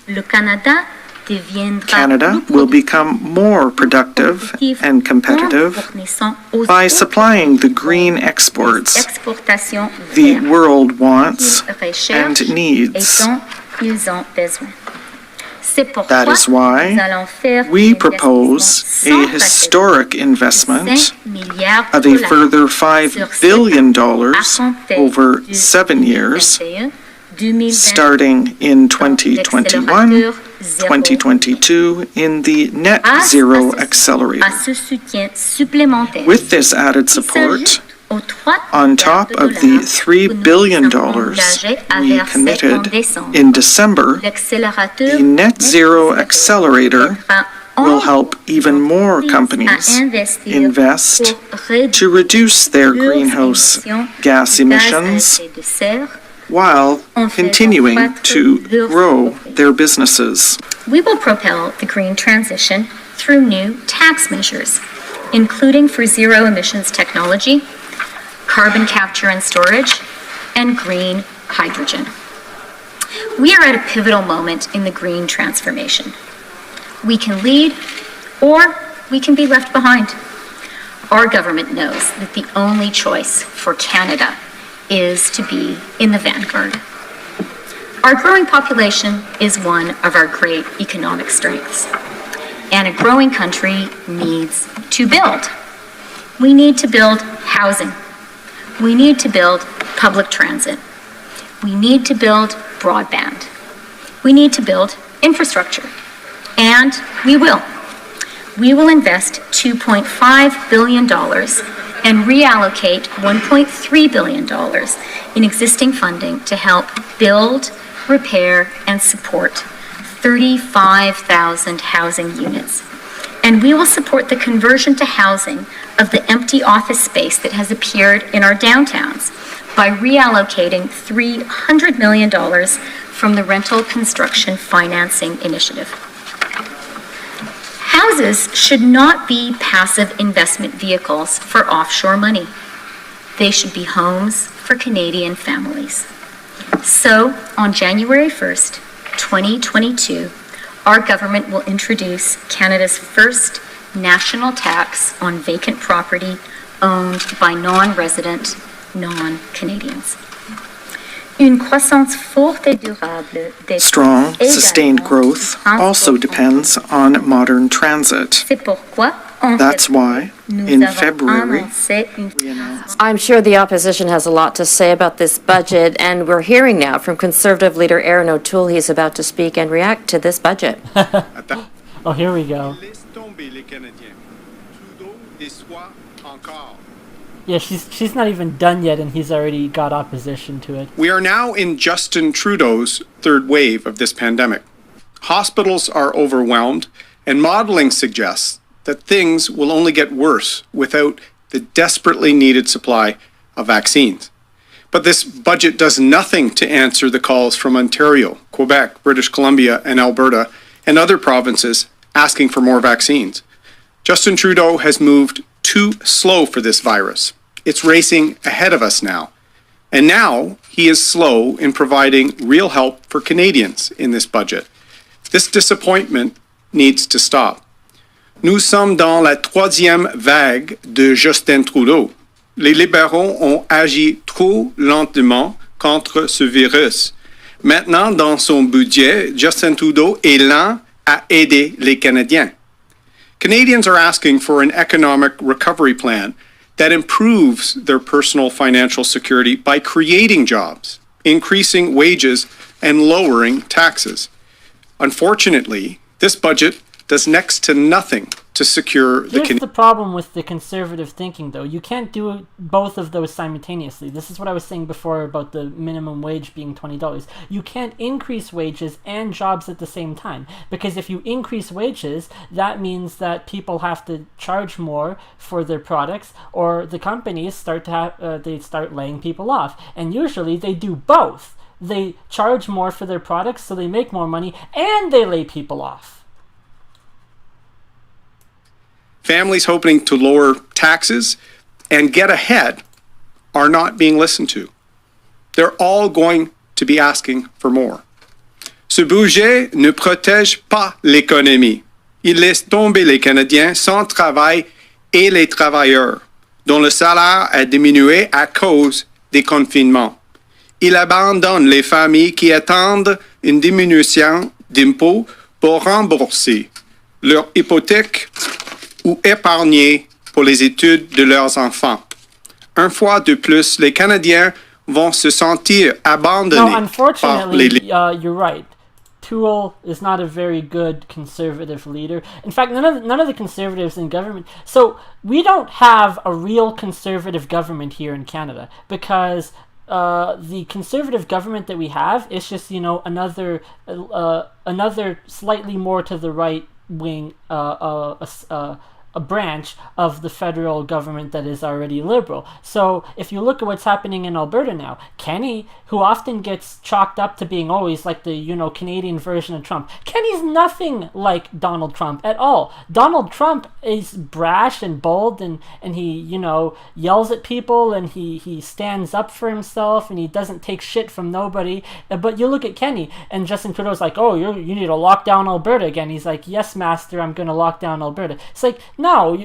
Canada will become more productive and competitive by supplying the green exports the world wants and needs. That is why we propose a historic investment of a further $5 billion over 7 years, starting in 2021, 2022 in the Net Zero Accelerator. With this added support, on top of the $3 billion we committed in December, the Net Zero Accelerator will help even more companies invest to reduce their greenhouse gas emissions while continuing to grow their businesses. We will propel the green transition through new tax measures, including for zero emissions technology, carbon capture and storage, and green hydrogen. We are at a pivotal moment in the green transformation. We can lead, or we can be left behind. Our government knows that the only choice for Canada is to be in the vanguard. Our growing population is one of our great economic strengths, and a growing country needs to build. We need to build housing. We need to build public transit. We need to build broadband. We need to build infrastructure. And we will. We will invest $2.5 billion and reallocate $1.3 billion in existing funding to help build, repair, and support 35,000 housing units. And we will support the conversion to housing of the empty office space that has appeared in our downtowns by reallocating $300 million from the Rental Construction Financing Initiative. Houses should not be passive investment vehicles for offshore money. They should be homes for Canadian families. So, on January 1st, 2022, our government will introduce Canada's first national tax on vacant property owned by non-resident, non-Canadians. Strong, sustained growth also depends on modern transit. That's why, in February, we announced... I'm sure the opposition has a lot to say about this budget, and we're hearing now from Conservative leader Aaron O'Toole. He's about to speak and react to this budget. Oh, here we go. Yeah, she's not even done yet, and he's already got opposition to it. We are now in Justin Trudeau's third wave of this pandemic. Hospitals are overwhelmed, and modeling suggests that things will only get worse without the desperately needed supply of vaccines. But this budget does nothing to answer the calls from Ontario, Quebec, British Columbia, and Alberta, and other provinces asking for more vaccines. Justin Trudeau has moved too slow for this virus. It's racing ahead of us now. And now he is slow in providing real help for Canadians in this budget. This disappointment needs to stop. Nous sommes dans la troisième vague de Justin Trudeau. Les libéraux ont agi trop lentement contre ce virus. Maintenant, dans son budget, Justin Trudeau est lent à aider les Canadiens. Canadians are asking for an economic recovery plan that improves their personal financial security by creating jobs, increasing wages, and lowering taxes. Unfortunately, this budget does next to nothing to secure the... Here's the problem with the conservative thinking, though. You can't do both of those simultaneously. This is what I was saying before about the minimum wage being $20. You can't increase wages and jobs at the same time, because if you increase wages, that means that people have to charge more for their products, or the companies start to they start laying people off. And usually they do both. They charge more for their products, so they make more money, and they lay people off. Families hoping to lower taxes and get ahead are not being listened to. They're all going to be asking for more. Ce budget ne protège pas l'économie. Il laisse tomber les Canadiens sans travail et les travailleurs, dont le salaire a diminué à cause des confinements. Il abandonne les familles qui attendent une diminution d'impôts pour rembourser leur hypothèque ou épargner pour les études de leurs enfants. Une fois de plus, les Canadiens vont se sentir abandonnés. No, unfortunately, you're right. Toole is not a very good conservative leader. In fact, none of the conservatives in government. So we don't have a real conservative government here in Canada, because the conservative government that we have is just, another slightly more to the right wing a branch of the federal government that is already liberal. So if you look at what's happening in Alberta now, Kenny, who often gets chalked up to being always like the, Canadian version of Trump, Kenny's nothing like Donald Trump at all. Donald Trump is brash and bold, and he, yells at people, and he stands up for himself, and he doesn't take shit from nobody. But you look at Kenny, and Justin Trudeau's like, oh, you need to lock down Alberta again. He's like, yes, master, I'm going to lock down Alberta. It's like, no,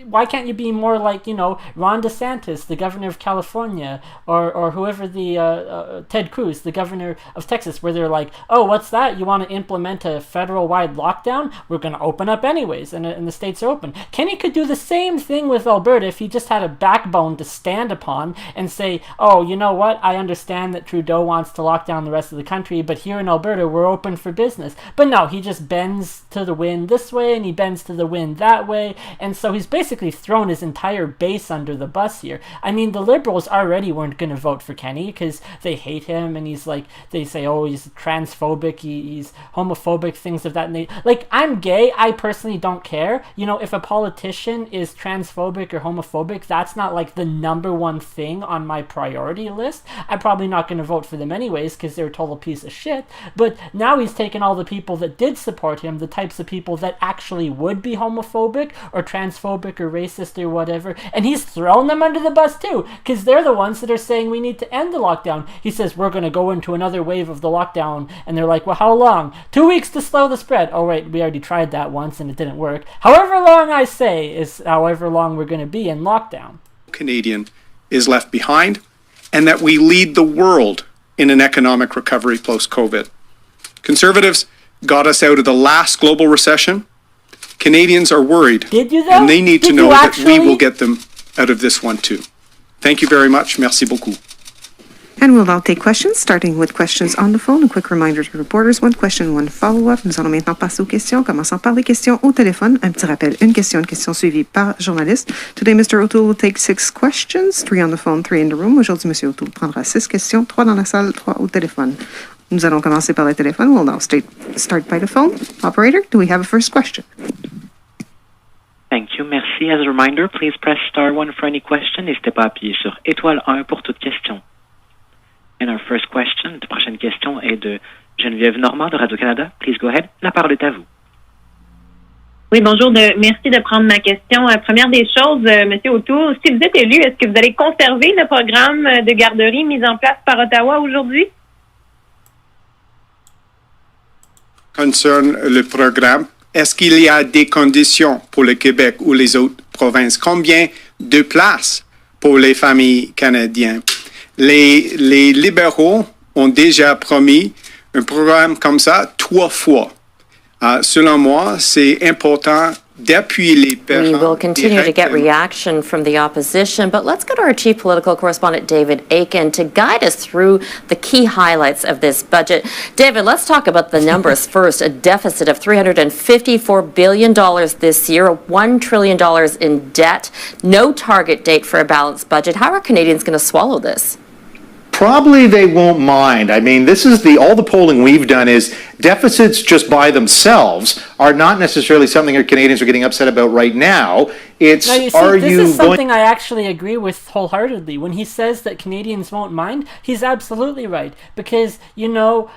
why can't you be more like, Ron DeSantis, the governor of California, or whoever the, Ted Cruz, the governor of Texas, where they're like, oh, what's that? You want to implement a federal-wide lockdown? We're going to open up anyways, and the states are open. Kenny could do the same thing with Alberta if he just had a backbone to stand upon and say, oh, you know what? I understand that Trudeau wants to lock down the rest of the country, but here in Alberta, we're open for business. But no, he just bends to the wind this way, and he bends to the wind that way, and so he's basically thrown his entire base under the bus here. I mean, the Liberals already weren't going to vote for Kenny because they hate him, and he's like, they say, oh, he's transphobic, he's homophobic, things of that nature. Like, I'm gay, I personally don't care. If a politician is transphobic or homophobic, that's not like the number one thing on my priority list. I'm probably not going to vote for them anyways because they're a total piece of shit. But now he's taken all the people that did support him, the types of people that actually would be homophobic or transphobic or racist or whatever, and he's thrown them under the bus too, because they're the ones that are saying we need to end the lockdown. He says we're going to go into another wave of the lockdown, and they're like, well, how long? 2 weeks to slow the spread. Oh wait, we already tried that once and it didn't work. However long I say is however long we're going to be in lockdown. Canadian is left behind, and that we lead the world in an economic recovery post-COVID. Conservatives got us out of the last global recession. Canadians are worried. Did you though? And they need to know that we will get them out of this one too. Thank you very much. Merci beaucoup. And we'll now take questions, starting with questions on the phone. A quick reminder to reporters, one question, one follow-up. Nous allons maintenant passer aux questions, commençant par les questions au téléphone. Un petit rappel, une question suivie par journaliste. Today, Mr. O'Toole will take 6 questions, 3 on the phone, 3 in the room. Aujourd'hui, Monsieur O'Toole prendra 6 questions, 3 dans la salle, 3 au téléphone. Nous allons commencer par le téléphone. We'll now start by the phone. Operator, do we have a first question? Thank you. Merci. As a reminder, please press star 1 for any question. N'hésitez pas à appuyer sur étoile 1 pour toute question. And our first question, la prochaine question est de Geneviève Normand de Radio-Canada. Please go ahead. La parole est à vous. Oui, bonjour. Merci de prendre ma question. Première des choses, Monsieur O'Toole, si vous êtes élu, est-ce que vous allez conserver le programme de garderie mis en place par Ottawa aujourd'hui? Concerne le programme, est-ce qu'il y a des conditions pour le Québec ou les autres provinces? Combien de places pour les familles canadiennes? Les libéraux ont déjà promis un programme comme ça 3 fois. Selon moi, c'est important d'appuyer les parents. We will continue to get reaction from the opposition, but let's go to our chief political correspondent, David Aiken, to guide us through the key highlights of this budget. David, let's talk about the numbers first. A deficit of $354 billion this year, $1 trillion in debt, no target date for a balanced budget. How are Canadians going to swallow this? Probably they won't mind. I mean, this is all the polling we've done is deficits just by themselves are not necessarily something that Canadians are getting upset about right now. It's, this is something I actually agree with wholeheartedly. When he says that Canadians won't mind, he's absolutely right. Because,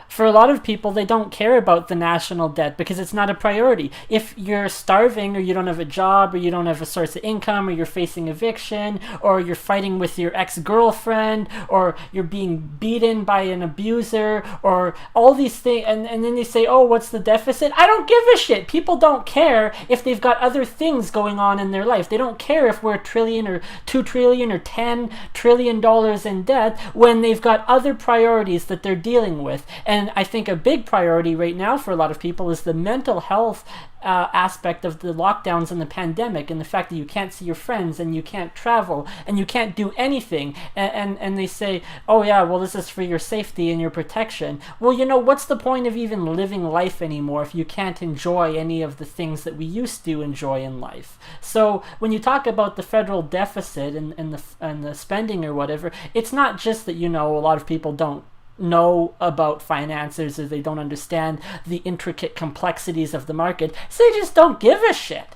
for a lot of people, they don't care about the national debt because it's not a priority. If you're starving or you don't have a job or you don't have a source of income or you're facing eviction or you're fighting with your ex-girlfriend or you're being beaten by an abuser or all these things, and then they say, oh, what's the deficit? I don't give a shit. People don't care if they've got other things going on in their life. They don't care if we're $1 trillion or $2 trillion or $10 trillion in debt when they've got other priorities that they're dealing with. And I think a big priority right now for a lot of people is the mental health aspect of the lockdowns and the pandemic and the fact that you can't see your friends and you can't travel and you can't do anything and they say, oh yeah, well this is for your safety and your protection. Well, what's the point of even living life anymore if you can't enjoy any of the things that we used to enjoy in life? So when you talk about the federal deficit and the spending or whatever, it's not just that a lot of people don't know about finances or they don't understand the intricate complexities of the market, so they just don't give a shit.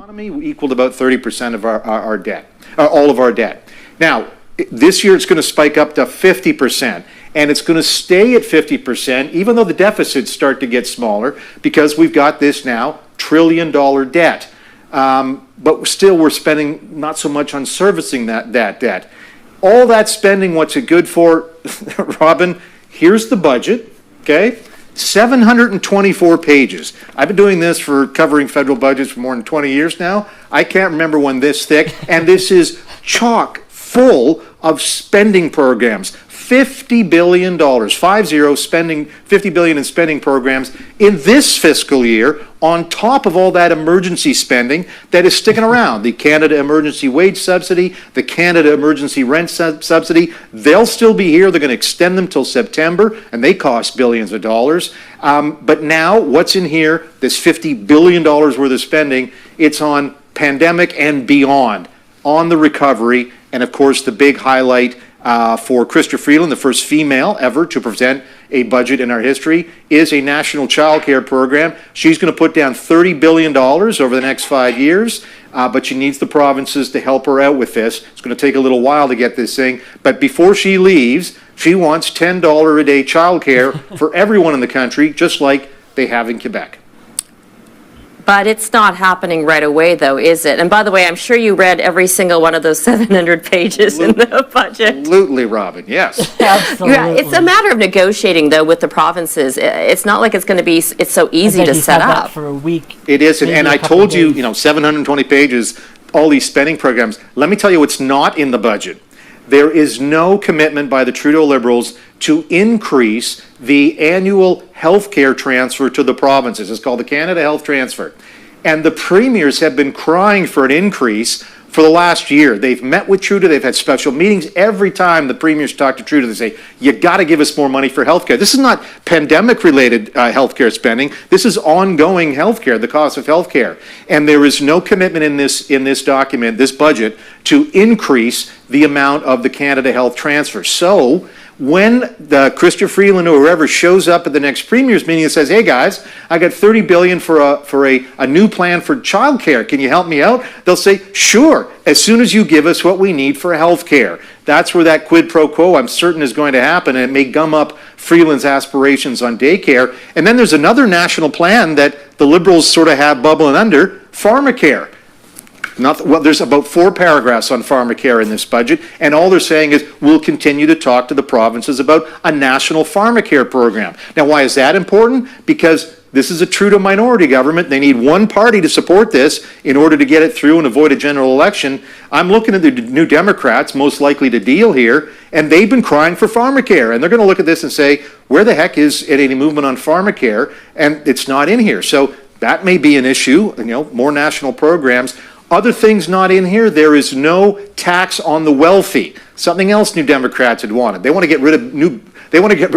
Economy equaled about 30% of our debt, all of our debt. Now, this year it's going to spike up to 50%, and it's going to stay at 50% even though the deficits start to get smaller because we've got this now trillion-dollar debt. But still we're spending not so much on servicing that debt. All that spending, what's it good for? Robin, here's the budget, okay? 724 pages. I've been doing this for covering federal budgets for more than 20 years now. I can't remember one this thick, and this is chock full of spending programs. $50 billion, 50 spending, $50 billion in spending programs in this fiscal year on top of all that emergency spending that is sticking around. The Canada Emergency Wage Subsidy, the Canada Emergency Rent Subsidy, they'll still be here. They're going to extend them till September, and they cost billions of dollars. But now what's in here, this $50 billion worth of spending, it's on pandemic and beyond, on the recovery, and of course the big highlight for Chrystia Freeland, the first female ever to present a budget in our history, is a national child care program. She's going to put down $30 billion over the next 5 years, but she needs the provinces to help her out with this. It's going to take a little while to get this thing, but before she leaves, she wants $10 a day child care for everyone in the country, just like they have in Quebec. But it's not happening right away, though, is it? And by the way, I'm sure you read every single one of those 700 pages in the budget. Absolutely, Robin, yes. Absolutely. Yeah, it's a matter of negotiating, though, with the provinces. It's not like it's going to be, it's so easy to set up. For a week. It is, and I told you, 720 pages, all these spending programs. Let me tell you what's not in the budget. There is no commitment by the Trudeau Liberals to increase the annual health care transfer to the provinces. It's called the Canada Health Transfer. And the premiers have been crying for an increase for the last year. They've met with Trudeau, they've had special meetings. Every time the premiers talk to Trudeau, they say, you got to give us more money for healthcare. This is not pandemic-related healthcare spending. This is ongoing healthcare, the cost of healthcare. And there is no commitment in this document, this budget, to increase the amount of the Canada Health Transfer. So when the Chrystia Freeland or whoever shows up at the next premiers meeting and says, hey guys, I got $30 billion for a new plan for childcare. Can you help me out? They'll say, sure, as soon as you give us what we need for health care. That's where that quid pro quo, I'm certain, is going to happen, and it may gum up Freeland's aspirations on daycare. And then there's another national plan that the Liberals sort of have bubbling under, Pharmacare. There's about 4 paragraphs on Pharmacare in this budget, and all they're saying is we'll continue to talk to the provinces about a national Pharmacare program. Now, why is that important? Because this is a Trudeau minority government. They need one party to support this in order to get it through and avoid a general election. I'm looking at the New Democrats, most likely to deal here, and they've been crying for Pharmacare. And they're going to look at this and say, where the heck is any movement on Pharmacare? And it's not in here. So that may be an issue, more national programs. Other things not in here, there is no tax on the wealthy. Something else New Democrats had wanted. They want to get rid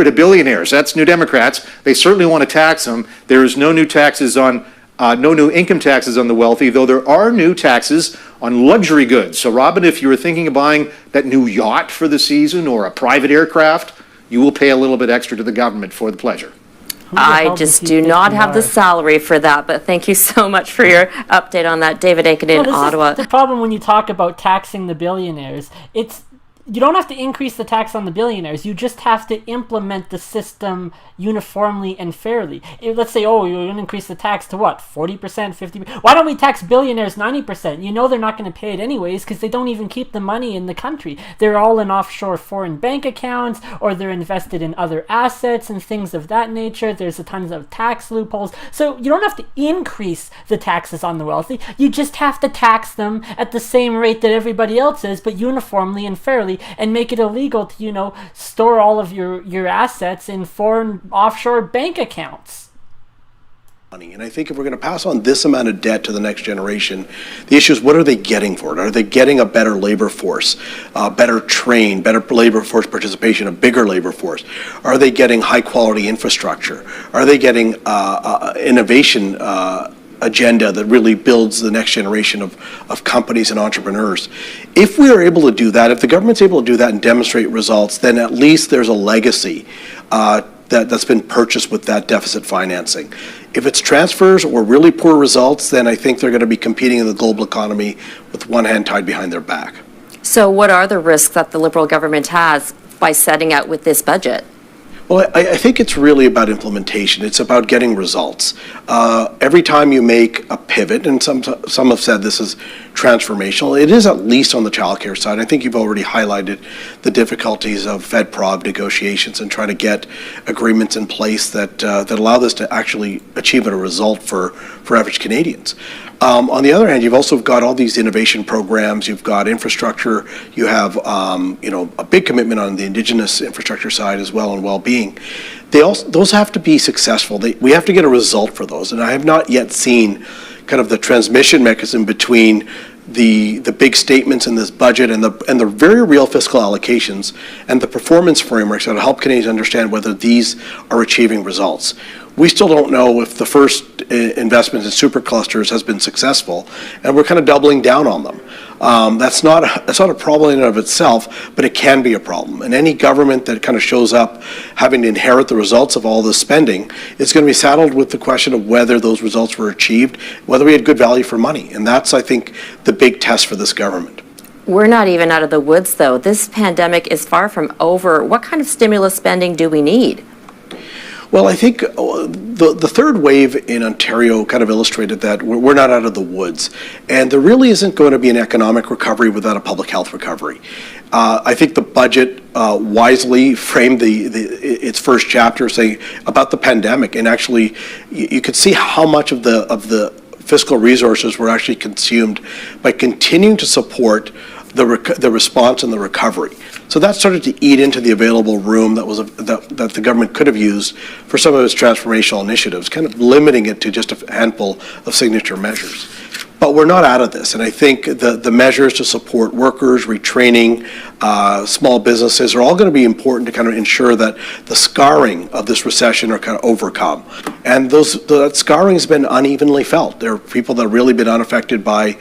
of billionaires. That's New Democrats. They certainly want to tax them. There is no new taxes on, no new income taxes on the wealthy, though there are new taxes on luxury goods. So Robin, if you were thinking of buying that new yacht for the season or a private aircraft, you will pay a little bit extra to the government for the pleasure. I just do not have the salary for that, but thank you so much for your update on that, David Aiken in Ottawa. Is the problem when you talk about taxing the billionaires. You don't have to increase the tax on the billionaires. You just have to implement the system uniformly and fairly. Let's say, you're going to increase the tax to what? 40%, 50%? Why don't we tax billionaires 90%? You know they're not going to pay it anyways because they don't even keep the money in the country. They're all in offshore foreign bank accounts, or they're invested in other assets and things of that nature. There's a tons of tax loopholes. So you don't have to increase the taxes on the wealthy. You just have to tax them at the same rate that everybody else is, but uniformly and fairly, and make it illegal to, store all of your assets in foreign offshore bank accounts. And I think if we're going to pass on this amount of debt to the next generation, the issue is, what are they getting for it? Are they getting a better labor force, better trained, better labor force participation, a bigger labor force? Are they getting high quality infrastructure? Are they getting innovation agenda that really builds the next generation of companies and entrepreneurs? If we are able to do that, if the government's able to do that and demonstrate results, then at least there's a legacy that's been purchased with that deficit financing. If it's transfers or really poor results, then I think they're going to be competing in the global economy with one hand tied behind their back. So what are the risks that the Liberal government has by setting out with this budget? Well, I think it's really about implementation. It's about getting results. Every time you make a pivot, and some have said this is transformational, it is at least on the childcare side. I think you've already highlighted the difficulties of FedProv negotiations and trying to get agreements in place that allow this to actually achieve a result for average Canadians. On the other hand, you've also got all these innovation programs, you've got infrastructure, you have a big commitment on the Indigenous infrastructure side as well and well-being. Those have to be successful. We have to get a result for those, and I have not yet seen kind of the transmission mechanism between the big statements in this budget and the very real fiscal allocations and the performance frameworks that will help Canadians understand whether these are achieving results. We still don't know if the first investment in superclusters has been successful, and we're kind of doubling down on them. That's not a problem in and of itself, but it can be a problem. And any government that kind of shows up having to inherit the results of all this spending is going to be saddled with the question of whether those results were achieved, whether we had good value for money. And that's, I think, the big test for this government. We're not even out of the woods, though. This pandemic is far from over. What kind of stimulus spending do we need? Well, I think the third wave in Ontario kind of illustrated that we're not out of the woods, and there really isn't going to be an economic recovery without a public health recovery. I think the budget wisely framed its first chapter saying about the pandemic, and actually you could see how much of the fiscal resources were actually consumed by continuing to support the response and the recovery. So that started to eat into the available room that the government could have used for some of its transformational initiatives, kind of limiting it to just a handful of signature measures. But we're not out of this, and I think the measures to support workers, retraining, small businesses are all going to be important to kind of ensure that the scarring of this recession are kind of overcome. And that scarring has been unevenly felt. There are people that have really been unaffected by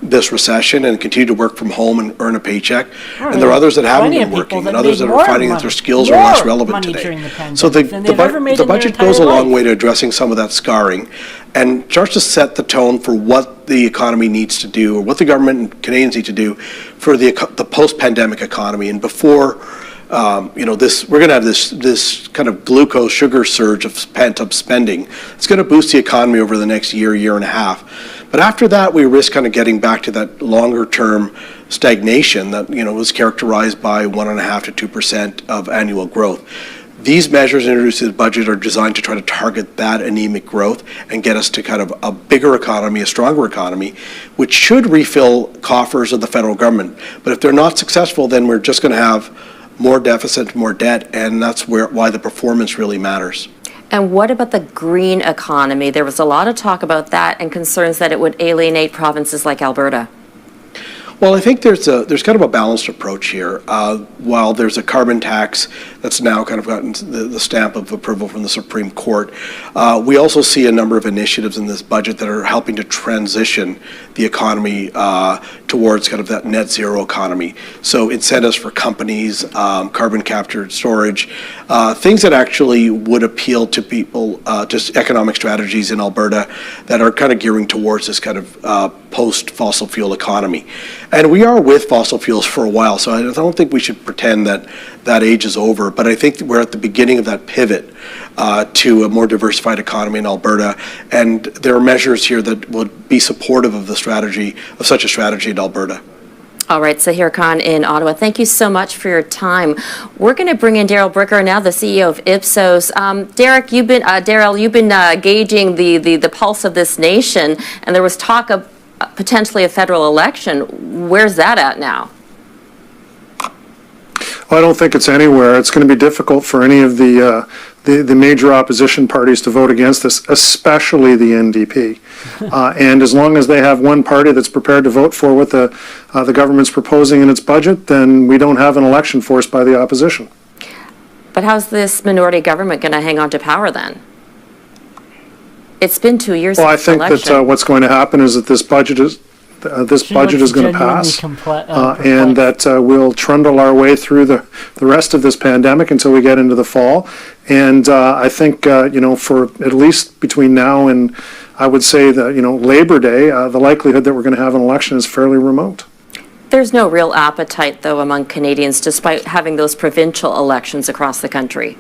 this recession and continue to work from home and earn a paycheck, and there are others that haven't been working, and others that are finding that their skills are less relevant today. So the budget goes a long way to addressing some of that scarring and starts to set the tone for what the economy needs to do, or what the government and Canadians need to do for the post-pandemic economy. And before we're going to have this kind of glucose sugar surge of pent-up spending. It's going to boost the economy over the next year and a half. But after that, we risk kind of getting back to that longer-term stagnation that was characterized by 1.5% to 2% of annual growth. These measures introduced in the budget are designed to try to target that anemic growth and get us to kind of a bigger economy, a stronger economy, which should refill coffers of the federal government. But if they're not successful, then we're just going to have more deficit, more debt, and that's why the performance really matters. And what about the green economy? There was a lot of talk about that and concerns that it would alienate provinces like Alberta. Well, I think there's kind of a balanced approach here. While there's a carbon tax that's now kind of gotten the stamp of approval from the Supreme Court, we also see a number of initiatives in this budget that are helping to transition the economy towards kind of that net zero economy. So incentives for companies, carbon capture and storage, things that actually would appeal to people, just economic strategies in Alberta that are kind of gearing towards this kind of post-fossil fuel economy. And we are with fossil fuels for a while, so I don't think we should pretend that that age is over. But I think we're at the beginning of that pivot to a more diversified economy in Alberta, and there are measures here that would be supportive of such a strategy in Alberta. All right, Sahir Khan in Ottawa, thank you so much for your time. We're going to bring in Daryl Bricker now, the CEO of Ipsos. Daryl, you've been gauging the pulse of this nation, and there was talk of potentially a federal election. Where's that at now? Well, I don't think it's anywhere. It's going to be difficult for any of the major opposition parties to vote against this, especially the NDP. And as long as they have one party that's prepared to vote for what the government's proposing in its budget, then we don't have an election forced by the opposition. But how's this minority government going to hang on to power then? It's been 2 years since the election. Well, I think that what's going to happen is that this budget this budget is going to pass, and that we'll trundle our way through the rest of this pandemic until we get into the fall. And I think, for at least between now and I would say Labor Day, the likelihood that we're going to have an election is fairly remote. There's no real appetite, though, among Canadians, despite having those provincial elections across the country.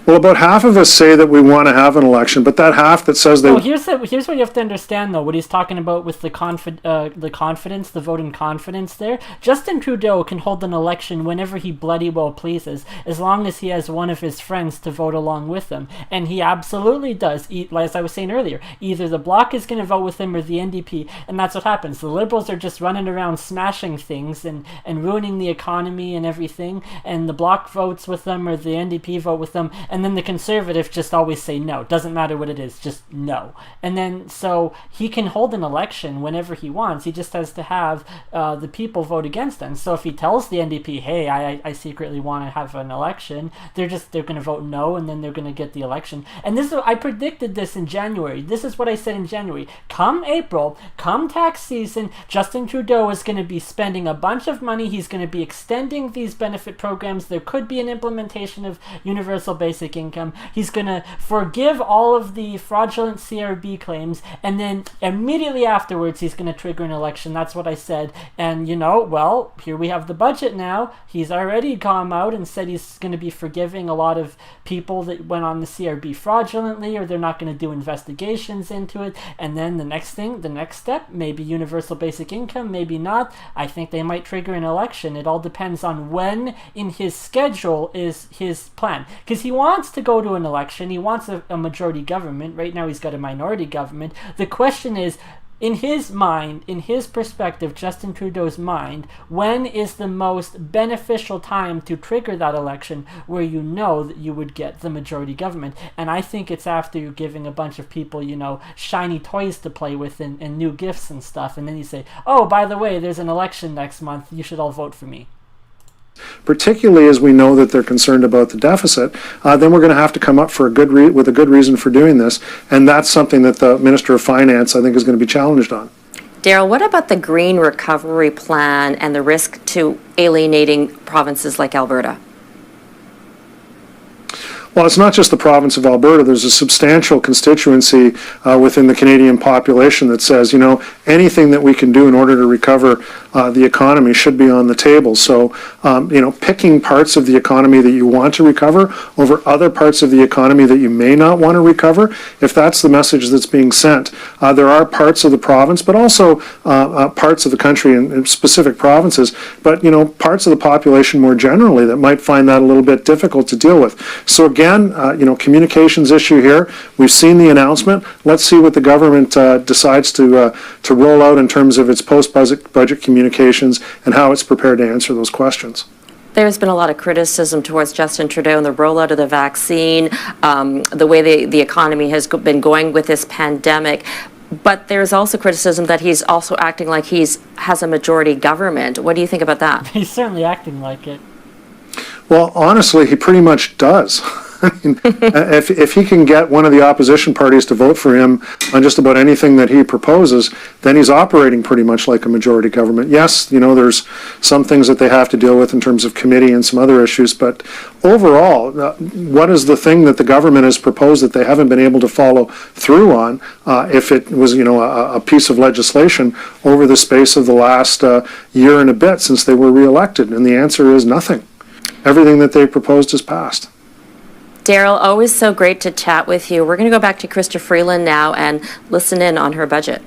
Well, about half of us say that we want to have an election, but that half that says they... Well, here's what you have to understand, though, what he's talking about with the confidence, the vote in confidence there. Justin Trudeau can hold an election whenever he bloody well pleases, as long as he has one of his friends to vote along with him. And he absolutely does, as I was saying earlier. Either the Bloc is going to vote with him or the NDP, and that's what happens. The Liberals are just running around smashing things and ruining the economy and everything, and the Bloc votes with them or the NDP vote with them, and then the Conservatives just always say no. Doesn't matter what it is, just no. And then, so he can hold an election whenever he wants. He just has to have the people vote against him. So if he tells the NDP, hey, I secretly want to have an election, they're going to vote no, and then they're going to get the election. And I predicted this in January. This is what I said in January. Come April, come tax season, Justin Trudeau is going to be spending a bunch of money. He's going to be extending these benefit programs. There could be an implementation of universal basic income. He's going to forgive all of the fraudulent CRB claims, and then immediately afterwards he's going to trigger an election. That's what I said. And well, here we have the budget now. He's already come out and said he's going to be forgiving a lot of people that went on the CRB fraudulently, or they're not going to do investigations into it. And then the next step, maybe universal basic income, maybe not. I think they might trigger an election. It all depends on when in his schedule is his plan, because he wants to go to an election. He wants a majority government. Right now he's got a minority government. The question is, in his mind, in his perspective, Justin Trudeau's mind, when is the most beneficial time to trigger that election where you know that you would get the majority government? And I think it's after you're giving a bunch of people, shiny toys to play with and new gifts and stuff, and then you say, oh, by the way, there's an election next month, you should all vote for me. Particularly as we know that they're concerned about the deficit, then we're going to have to come up with a good reason for doing this, and that's something that the Minister of Finance, I think, is going to be challenged on. Daryl, what about the Green Recovery Plan and the risk to alienating provinces like Alberta? Well, it's not just the province of Alberta. There's a substantial constituency within the Canadian population that says, anything that we can do in order to recover the economy should be on the table. So, picking parts of the economy that you want to recover over other parts of the economy that you may not want to recover, if that's the message that's being sent, there are parts of the province, but also parts of the country and specific provinces, but, parts of the population more generally that might find that a little bit difficult to deal with. So again, communications issue here. We've seen the announcement. Let's see what the government decides to roll out in terms of its post-budget communications and how it's prepared to answer those questions. There's been a lot of criticism towards Justin Trudeau and the rollout of the vaccine, the way the economy has been going with this pandemic. But there's also criticism that he's also acting like has a majority government. What do you think about that? He's certainly acting like it. Well, honestly, he pretty much does. I mean, if he can get one of the opposition parties to vote for him on just about anything that he proposes, then he's operating pretty much like a majority government. Yes, there's some things that they have to deal with in terms of committee and some other issues, but overall, what is the thing that the government has proposed that they haven't been able to follow through on if it was, a piece of legislation over the space of the last year and a bit since they were reelected? And the answer is nothing. Everything that they proposed is passed. Daryl, always so great to chat with you. We're going to go back to Krista Freeland now and listen in on her budget.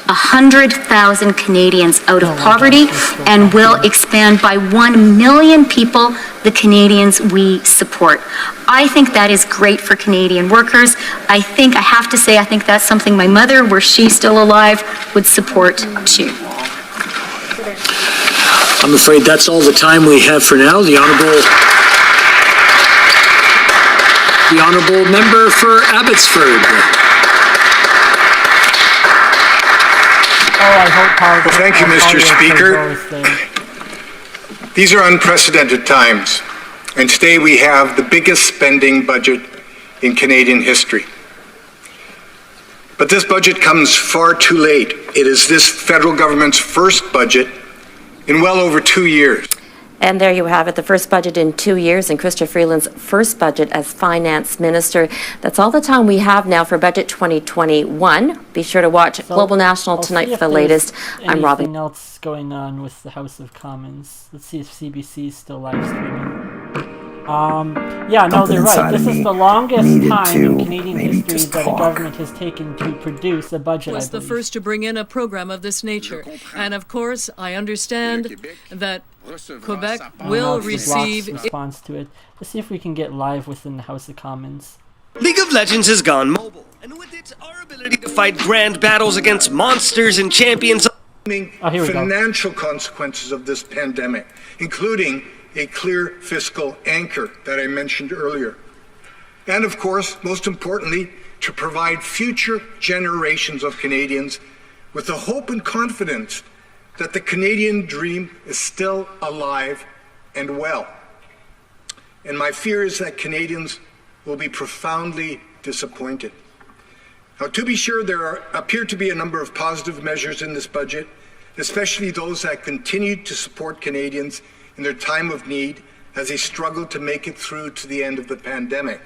100,000 Canadians out of poverty and will expand by 1 million people, the Canadians we support. I think that is great for Canadian workers. I think that's something my mother, were she still alive, would support too. I'm afraid that's all the time we have for now. The Honourable Member for Abbotsford. Well, thank you, Mr. Speaker. These are unprecedented times, and today we have the biggest spending budget in Canadian history. But this budget comes far too late. It is this federal government's first budget in well over 2 years. And there you have it, the first budget in 2 years, and Chrystia Freeland's first budget as finance minister. That's all the time we have now for Budget 2021. Be sure to watch Global National tonight for the latest. I'm Robin. Anything else going on with the House of Commons? Let's see if CBC is still live streaming. Yeah, no, they're right. This is the longest time in Canadian history that a government has taken to produce a budget, was the first to bring in a program of this nature. And of course, I understand that Quebec will receive response to it. Let's see if we can get live within the House of Commons. League of Legends has gone mobile, and with it, our ability to fight grand battles against monsters and champions. Financial consequences of this pandemic, including a clear fiscal anchor that I mentioned earlier. And of course, most importantly, to provide future generations of Canadians with the hope and confidence that the Canadian dream is still alive and well. And my fear is that Canadians will be profoundly disappointed. Now, to be sure, there appear to be a number of positive measures in this budget, especially those that continue to support Canadians in their time of need as they struggle to make it through to the end of the pandemic.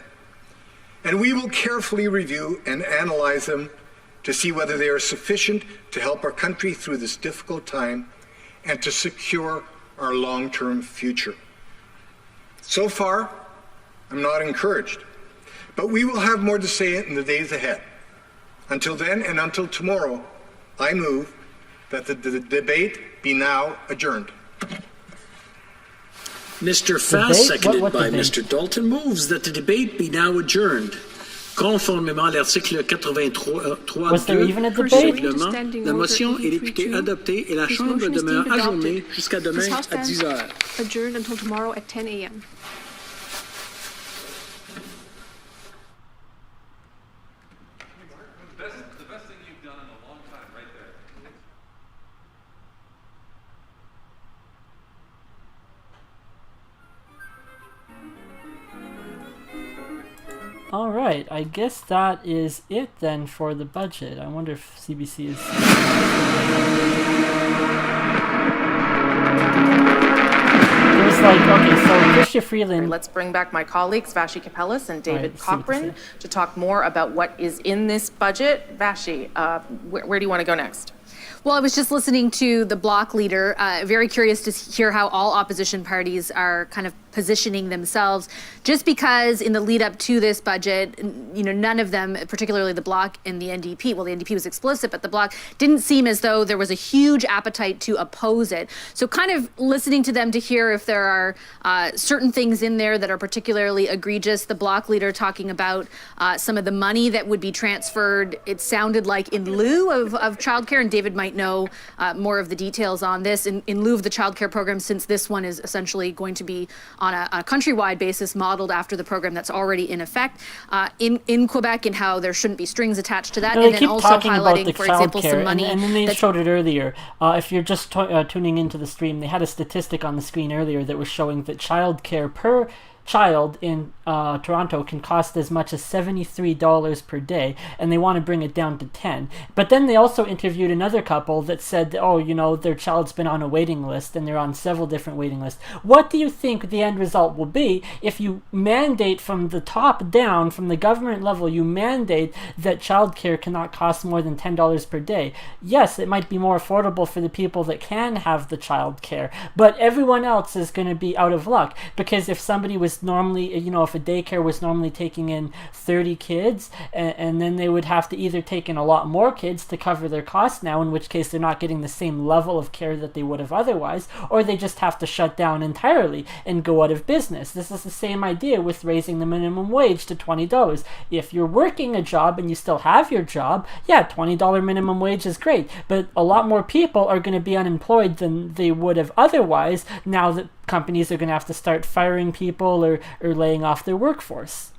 And we will carefully review and analyze them to see whether they are sufficient to help our country through this difficult time and to secure our long-term future. So far, I'm not encouraged, but we will have more to say in the days ahead. Until then, and until tomorrow, I move that the debate be now adjourned. Mr. Fass, seconded by Mr. Dalton, moves that the debate be now adjourned. Conformément à l'article 83.2 du règlement, la motion est réputée adoptée et la Chambre demeure ajournée jusqu'à demain à 10 heures. Adjourned until tomorrow at 10 a.m. All right, I guess that is it then for the budget. I wonder if CBC is... There's like, okay, so Chrystia Freeland... Let's bring back my colleagues, Vashi Kapelis and David Cochran, to talk more about what is in this budget. Vashi, where do you want to go next? Well, I was just listening to the Bloc leader, very curious to hear how all opposition parties are kind of positioning themselves, just because in the lead up to this budget, you know, none of them, particularly the Bloc and the NDP, well, the NDP was explicit, but the Bloc didn't seem as though there was a huge appetite to oppose it. So kind of listening to them to hear if there are certain things in there that are particularly egregious. The Bloc leader talking about some of the money that would be transferred, it sounded like in lieu of childcare, and David might know more of the details on this, in lieu of the childcare program, since this one is essentially going to be on a countrywide basis modeled after the program that's already in effect in Quebec, and how there shouldn't be strings attached to that. No, and they then keep also talking about highlighting, the for example, some money. and then they showed it earlier. If you're just tuning into the stream, they had a statistic on the screen earlier that was showing that childcare per child in Toronto can cost as much as $73 per day, and they want to bring it down to 10. But then they also interviewed another couple that said, oh, you know, their child's been on a waiting list, and they're on several different waiting lists. What do you think the end result will be if you mandate from the top down, from the government level, you mandate that childcare cannot cost more than $10 per day? Yes, it might be more affordable for the people that can have the childcare, but everyone else is going to be out of luck, because if somebody was normally, you know, if a daycare was normally taking in 30 kids, and then they would have to either take in a lot more kids to cover their costs now, in which case they're not getting the same level of care that they would have otherwise, or they just have to shut down entirely and go out of business. This is the same idea with raising the minimum wage to $20. If you're working a job and you still have your job, yeah, $20 minimum wage is great, but a lot more people are going to be unemployed than they would have otherwise, now that companies are going to have to start firing people or laying off their workforce.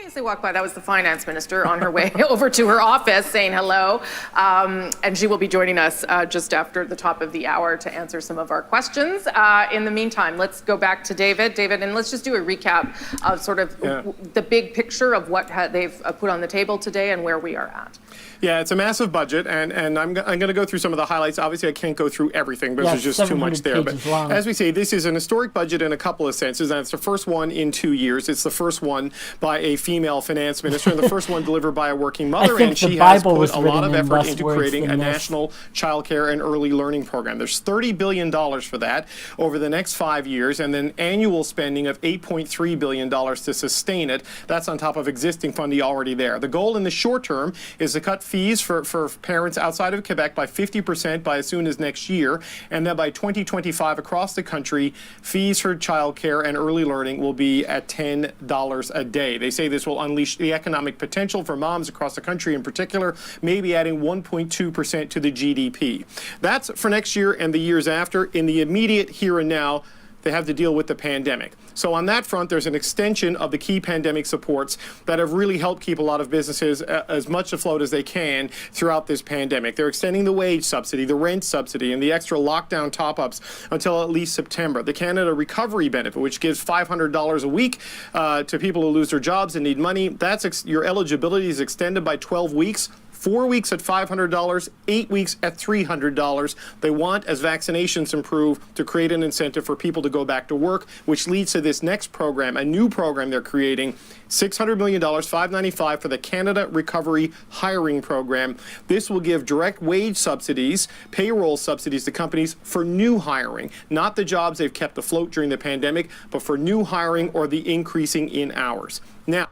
As they walk by, that was the finance minister on her way over to her office saying hello. And she will be joining us just after the top of the hour to answer some of our questions. In the meantime, let's go back to David. David, and let's just do a recap of sort of the big picture of what they've put on the table today and where we are at. Yeah, it's a massive budget, and I'm going to go through some of the highlights. Obviously, I can't go through everything because there's just too much there. But as we say, this is an historic budget in a couple of senses, and it's the first one in 2 years. It's the first one by a female finance minister, and the first one delivered by a working mother, and she has put a lot of effort into creating a national childcare and early learning program. There's $30 billion for that over the next 5 years, and then annual spending of $8.3 billion to sustain it. That's on top of existing funding already there. The goal in the short term is to cut fees for parents outside of Quebec by 50% by as soon as next year, and then by 2025 across the country, fees for childcare and early learning will be at $10 a day. They say this will unleash the economic potential for moms across the country in particular, maybe adding 1.2% to the GDP. That's for next year and the years after. In the immediate here and now, they have to deal with the pandemic. So on that front, there's an extension of the key pandemic supports that have really helped keep a lot of businesses as much afloat as they can throughout this pandemic. They're extending the wage subsidy, the rent subsidy, and the extra lockdown top-ups until at least September. The Canada Recovery Benefit, which gives $500 a week to people who lose their jobs and need money, that's your eligibility is extended by 12 weeks. 4 weeks at $500, 8 weeks at $300. They want, as vaccinations improve, to create an incentive for people to go back to work, which leads to this next program, a new program they're creating, $600 million, $595 for the Canada Recovery Hiring Program. This will give direct wage subsidies, payroll subsidies to companies for new hiring, not the jobs they've kept afloat during the pandemic, but for new hiring or the increasing in hours. Now,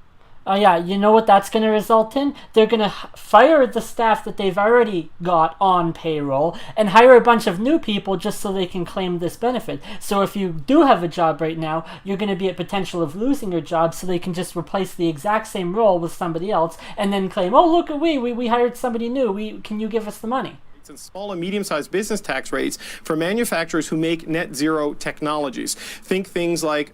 yeah, you know what that's going to result in? They're going to fire the staff that they've already got on payroll and hire a bunch of new people just so they can claim this benefit. So if you do have a job right now, you're going to be at potential of losing your job, so they can just replace the exact same role with somebody else and then claim, oh, look, we hired somebody new. Can you give us the money? And small and medium-sized business tax rates for manufacturers who make net zero technologies. Think things like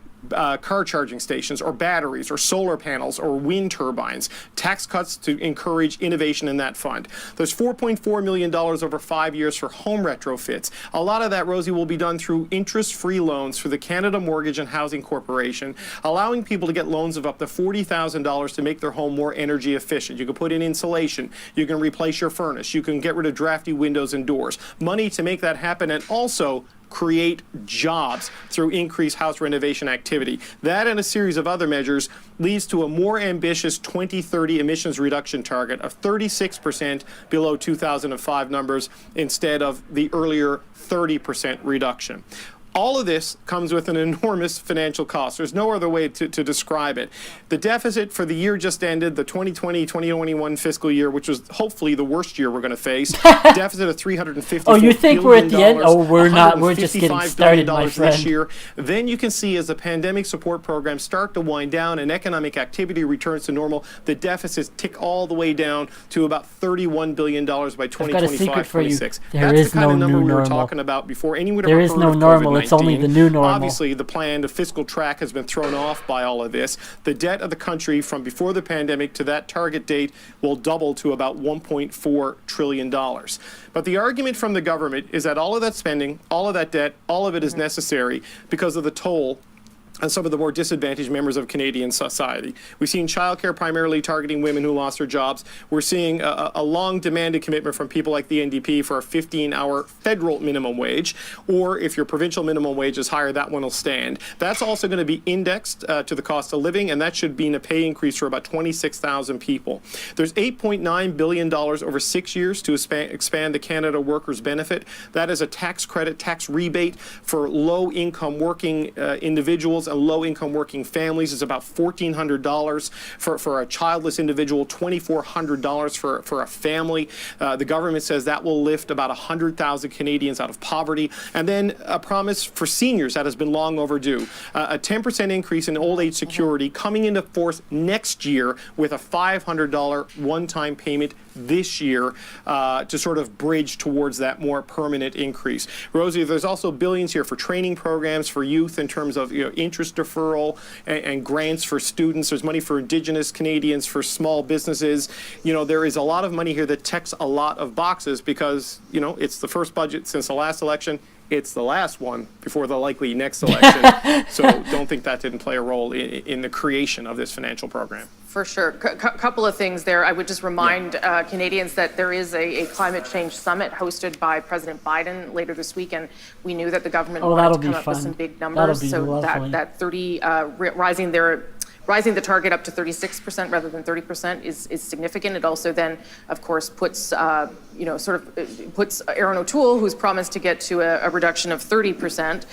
car charging stations or batteries or solar panels or wind turbines. Tax cuts to encourage innovation in that fund. There's $4.4 million over 5 years for home retrofits. A lot of that, Rosie, will be done through interest-free loans through the Canada Mortgage and Housing Corporation, allowing people to get loans of up to $40,000 to make their home more energy efficient. You can put in insulation. You can replace your furnace. You can get rid of drafty windows and doors. Money to make that happen, and also create jobs through increased house renovation activity. That and a series of other measures leads to a more ambitious 2030 emissions reduction target of 36% below 2005 numbers instead of the earlier 30% reduction. All of this comes with an enormous financial cost. There's no other way to describe it. The deficit for the year just ended, the 2020-2021 fiscal year, which was hopefully the worst year we're going to face, deficit of $354 Oh, you think we're at the end? Oh, we're not. We're just getting started, my friend. This year. Then you can see as the pandemic support programs start to wind down and economic activity returns to normal, the deficits tick all the way down to about $31 billion by 2025-26. That's the kind of number we were talking about before anyone would ever heard of COVID-19. There is no normal. It's only the new normal. Obviously, the plan, the fiscal track has been thrown off by all of this. The debt of the country from before the pandemic to that target date will double to about $1.4 trillion. But the argument from the government is that all of that spending, all of that debt, all of it is necessary because of the toll on some of the more disadvantaged members of Canadian society. We've seen childcare primarily targeting women who lost their jobs. We're seeing a long-demanded commitment from people like the NDP for a 15-hour federal minimum wage, or if your provincial minimum wage is higher, that one will stand. That's also going to be indexed to the cost of living, and that should mean a pay increase for about 26,000 people. There's $8.9 billion over 6 years to expand the Canada Workers' Benefit. That is a tax credit, tax rebate for low-income working individuals and low-income working families. Is about $1,400 for a childless individual, $2,400 for a family. The government says that will lift about 100,000 Canadians out of poverty. And then a promise for seniors that has been long overdue. A 10% increase in old age security coming into force next year with a $500 one-time payment this year to sort of bridge towards that more permanent increase. Rosie, there's also billions here for training programs for youth in terms of interest deferral and grants for students. There's money for Indigenous Canadians, for small businesses. There is a lot of money here that checks a lot of boxes because, it's the first budget since the last election. It's the last one before the likely next election. So don't think that didn't play a role in the creation of this financial program. For sure. Couple of things there. I would just remind Canadians that there is a climate change summit hosted by President Biden later this week, and we knew that the government wanted to come up with some big numbers. So that 30 rising the target up to 36% rather than 30% is significant. It also then, of course, puts puts Aaron O'Toole, who's promised to get to a reduction of 30%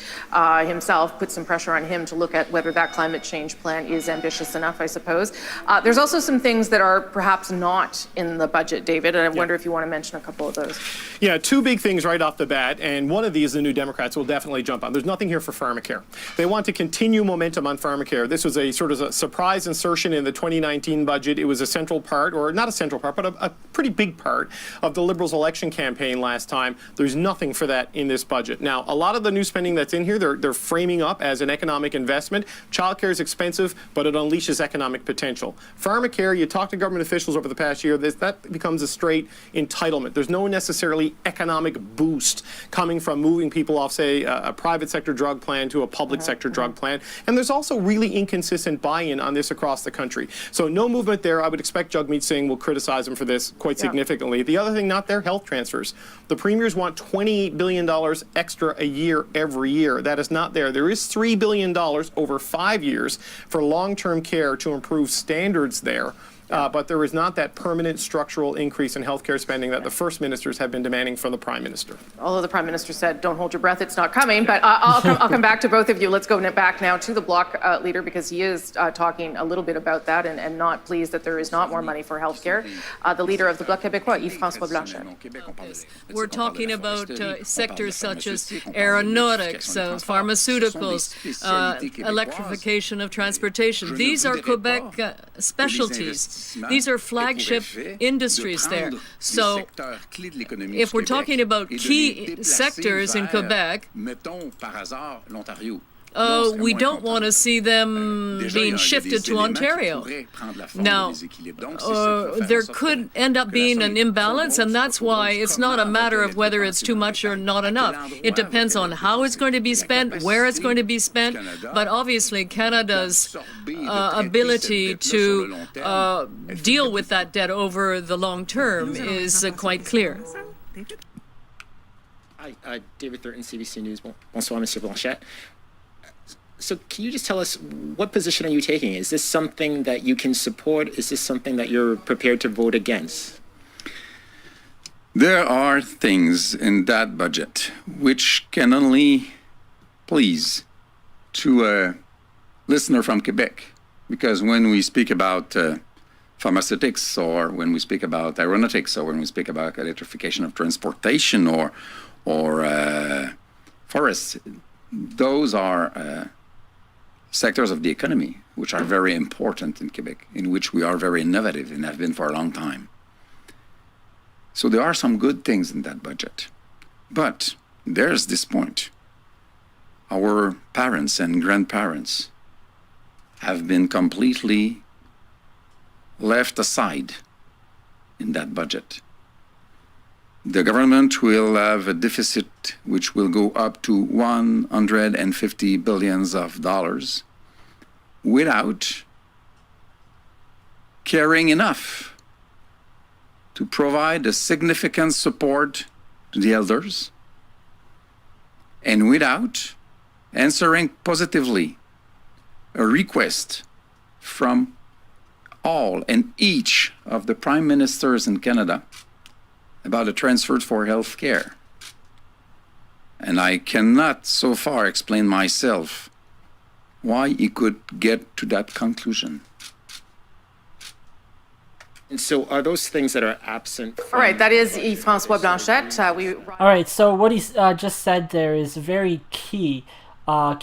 himself, puts some pressure on him to look at whether that climate change plan is ambitious enough, I suppose. There's also some things that are perhaps not in the budget, David, and I wonder if you want to mention a couple of those. Yeah, two big things right off the bat, and one of these the New Democrats will definitely jump on. There's nothing here for Pharmacare. They want to continue momentum on Pharmacare. This was a sort of a surprise insertion in the 2019 budget. It was a central part, or not a central part, but a pretty big part of the Liberals' election campaign last time. There's nothing for that in this budget. Now, a lot of the new spending that's in here, they're framing up as an economic investment. Childcare is expensive, but it unleashes economic potential. Pharmacare, you talk to government officials over the past year, that becomes a straight entitlement. There's no necessarily economic boost coming from moving people off, say, a private sector drug plan to a public sector drug plan. And there's also really inconsistent buy-in on this across the country. So no movement there. I would expect Jagmeet Singh will criticize him for this quite significantly. The other thing not there, health transfers. The premiers want $28 billion extra a year every year. That is not there. There is $3 billion over 5 years for long-term care to improve standards there. But there is not that permanent structural increase in healthcare spending that the first ministers have been demanding from the prime minister. Although the prime minister said, don't hold your breath, it's not coming. But I'll come back to both of you. Let's go back now to the Bloc leader, because he is talking a little bit about that and not pleased that there is not more money for healthcare. The leader of the Bloc Québécois, Yves-François Blanchet. We're talking about sectors such as aeronautics, pharmaceuticals, electrification of transportation. These are Quebec specialties. These are flagship industries there. So if we're talking about key sectors in Quebec, we don't want to see them being shifted to Ontario. Now, there could end up being an imbalance, and that's why it's not a matter of whether it's too much or not enough. It depends on how it's going to be spent, where it's going to be spent, but obviously Canada's ability to deal with that debt over the long term is quite clear. Hi, David Thurton, CBC News. Bonsoir, Monsieur Blanchet. So can you just tell us, what position are you taking? Is this something that you can support? Is this something that you're prepared to vote against? There are things in that budget which can only please to a listener from Quebec. Because when we speak about pharmaceutics, or when we speak about aeronautics, or when we speak about electrification of transportation, or forests, those are sectors of the economy which are very important in Quebec, in which we are very innovative and have been for a long time. So there are some good things in that budget. But there's this point. Our parents and grandparents have been completely left aside in that budget. The government will have a deficit which will go up to $150 billion without caring enough to provide a significant support to the elders, and without answering positively a request from all and each of the prime ministers in Canada about a transfer for health care. And I cannot so far explain myself why he could get to that conclusion. And so are those things that are absent from... All right, that is Yves-François Blanchet. All right, so what he just said there is very key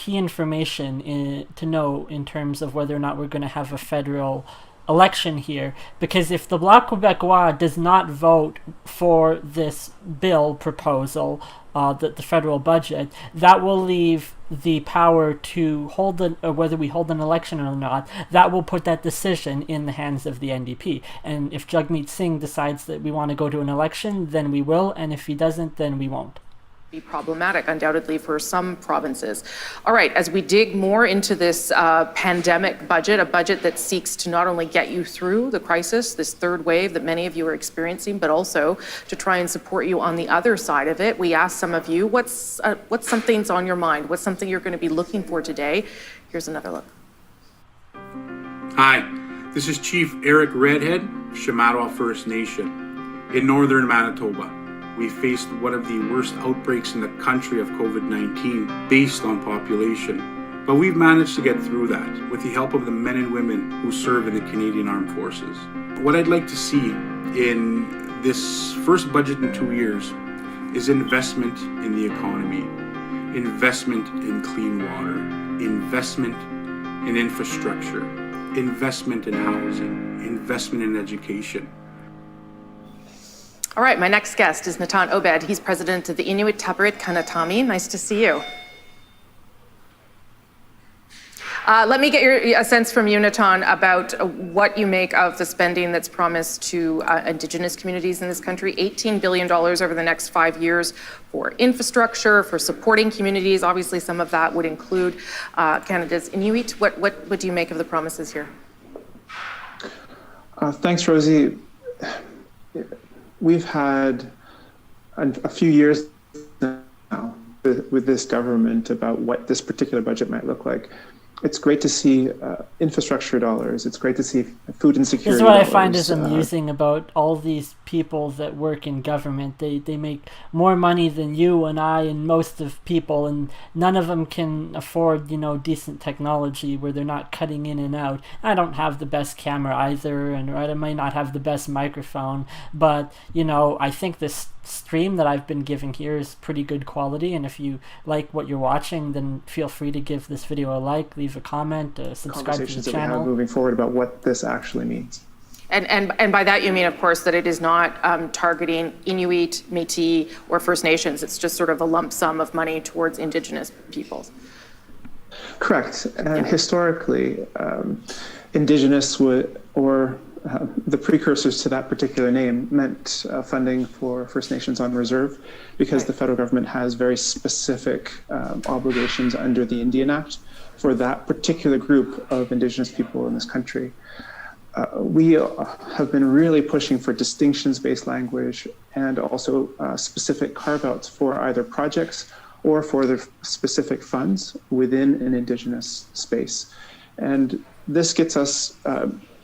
information to know in terms of whether or not we're going to have a federal election here, because if the Bloc Québécois does not vote for this bill proposal, the federal budget, that will leave the power to hold whether we hold an election or not. That will put that decision in the hands of the NDP. And if Jagmeet Singh decides that we want to go to an election, then we will, and if he doesn't, then we won't. Be problematic, undoubtedly, for some provinces. All right, as we dig more into this pandemic budget, a budget that seeks to not only get you through the crisis, this third wave that many of you are experiencing, but also to try and support you on the other side of it. We asked some of you, what's something's on your mind? What's something you're going to be looking for today? Here's another look. Hi, this is Chief Eric Redhead, Shamattawa First Nation in northern Manitoba. We faced one of the worst outbreaks in the country of COVID-19 based on population. But we've managed to get through that with the help of the men and women who serve in the Canadian Armed Forces. What I'd like to see in this first budget in 2 years is investment in the economy, investment in clean water, investment in infrastructure, investment in housing, investment in education. All right, my next guest is Natan Obed. He's president of the Inuit Tapiriit Kanatami. Nice to see you. Let me get a sense from you, Natan, about what you make of the spending that's promised to Indigenous communities in this country. $18 billion over the next 5 years for infrastructure, for supporting communities. Obviously, some of that would include Canada's Inuit. What do you make of the promises here? Thanks, Rosie. We've had a few years now with this government about what this particular budget might look like. It's great to see infrastructure dollars. It's great to see food insecurity dollars. This is what dollars. I find is amusing about all these people that work in government. They make more money than you and I and most of people, and none of them can afford, decent technology where they're not cutting in and out. I don't have the best camera either, and I might not have the best microphone, but, I think this stream that I've been giving here is pretty good quality, and if you like what you're watching, then feel free to give this video a like, leave a comment, subscribe to the channel. That we have moving forward about what this actually means. And by that you mean, of course, that it is not targeting Inuit, Métis, or First Nations. It's just sort of a lump sum of money towards Indigenous peoples. Correct. And historically, Indigenous the precursors to that particular name meant funding for First Nations on reserve, because the federal government has very specific obligations under the Indian Act for that particular group of Indigenous people in this country. We have been really pushing for distinctions-based language and also specific carve-outs for either projects or for the specific funds within an Indigenous space. And this gets us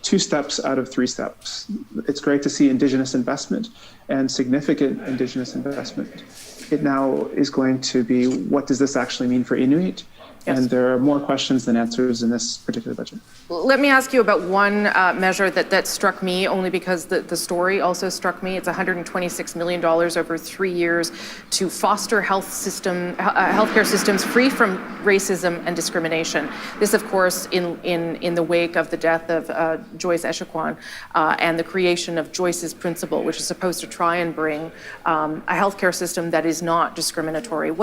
2 steps out of 3 steps. It's great to see Indigenous investment and significant Indigenous investment. It now is going to be, what does this actually mean for Inuit? Yes. And there are more questions than answers in this particular budget. Let me ask you about one measure that struck me, only because the story also struck me. It's $126 million over 3 years to foster healthcare systems free from racism and discrimination. This, of course, in the wake of the death of Joyce Echaquan and the creation of Joyce's Principle, which is supposed to try and bring a healthcare system that is not discriminatory.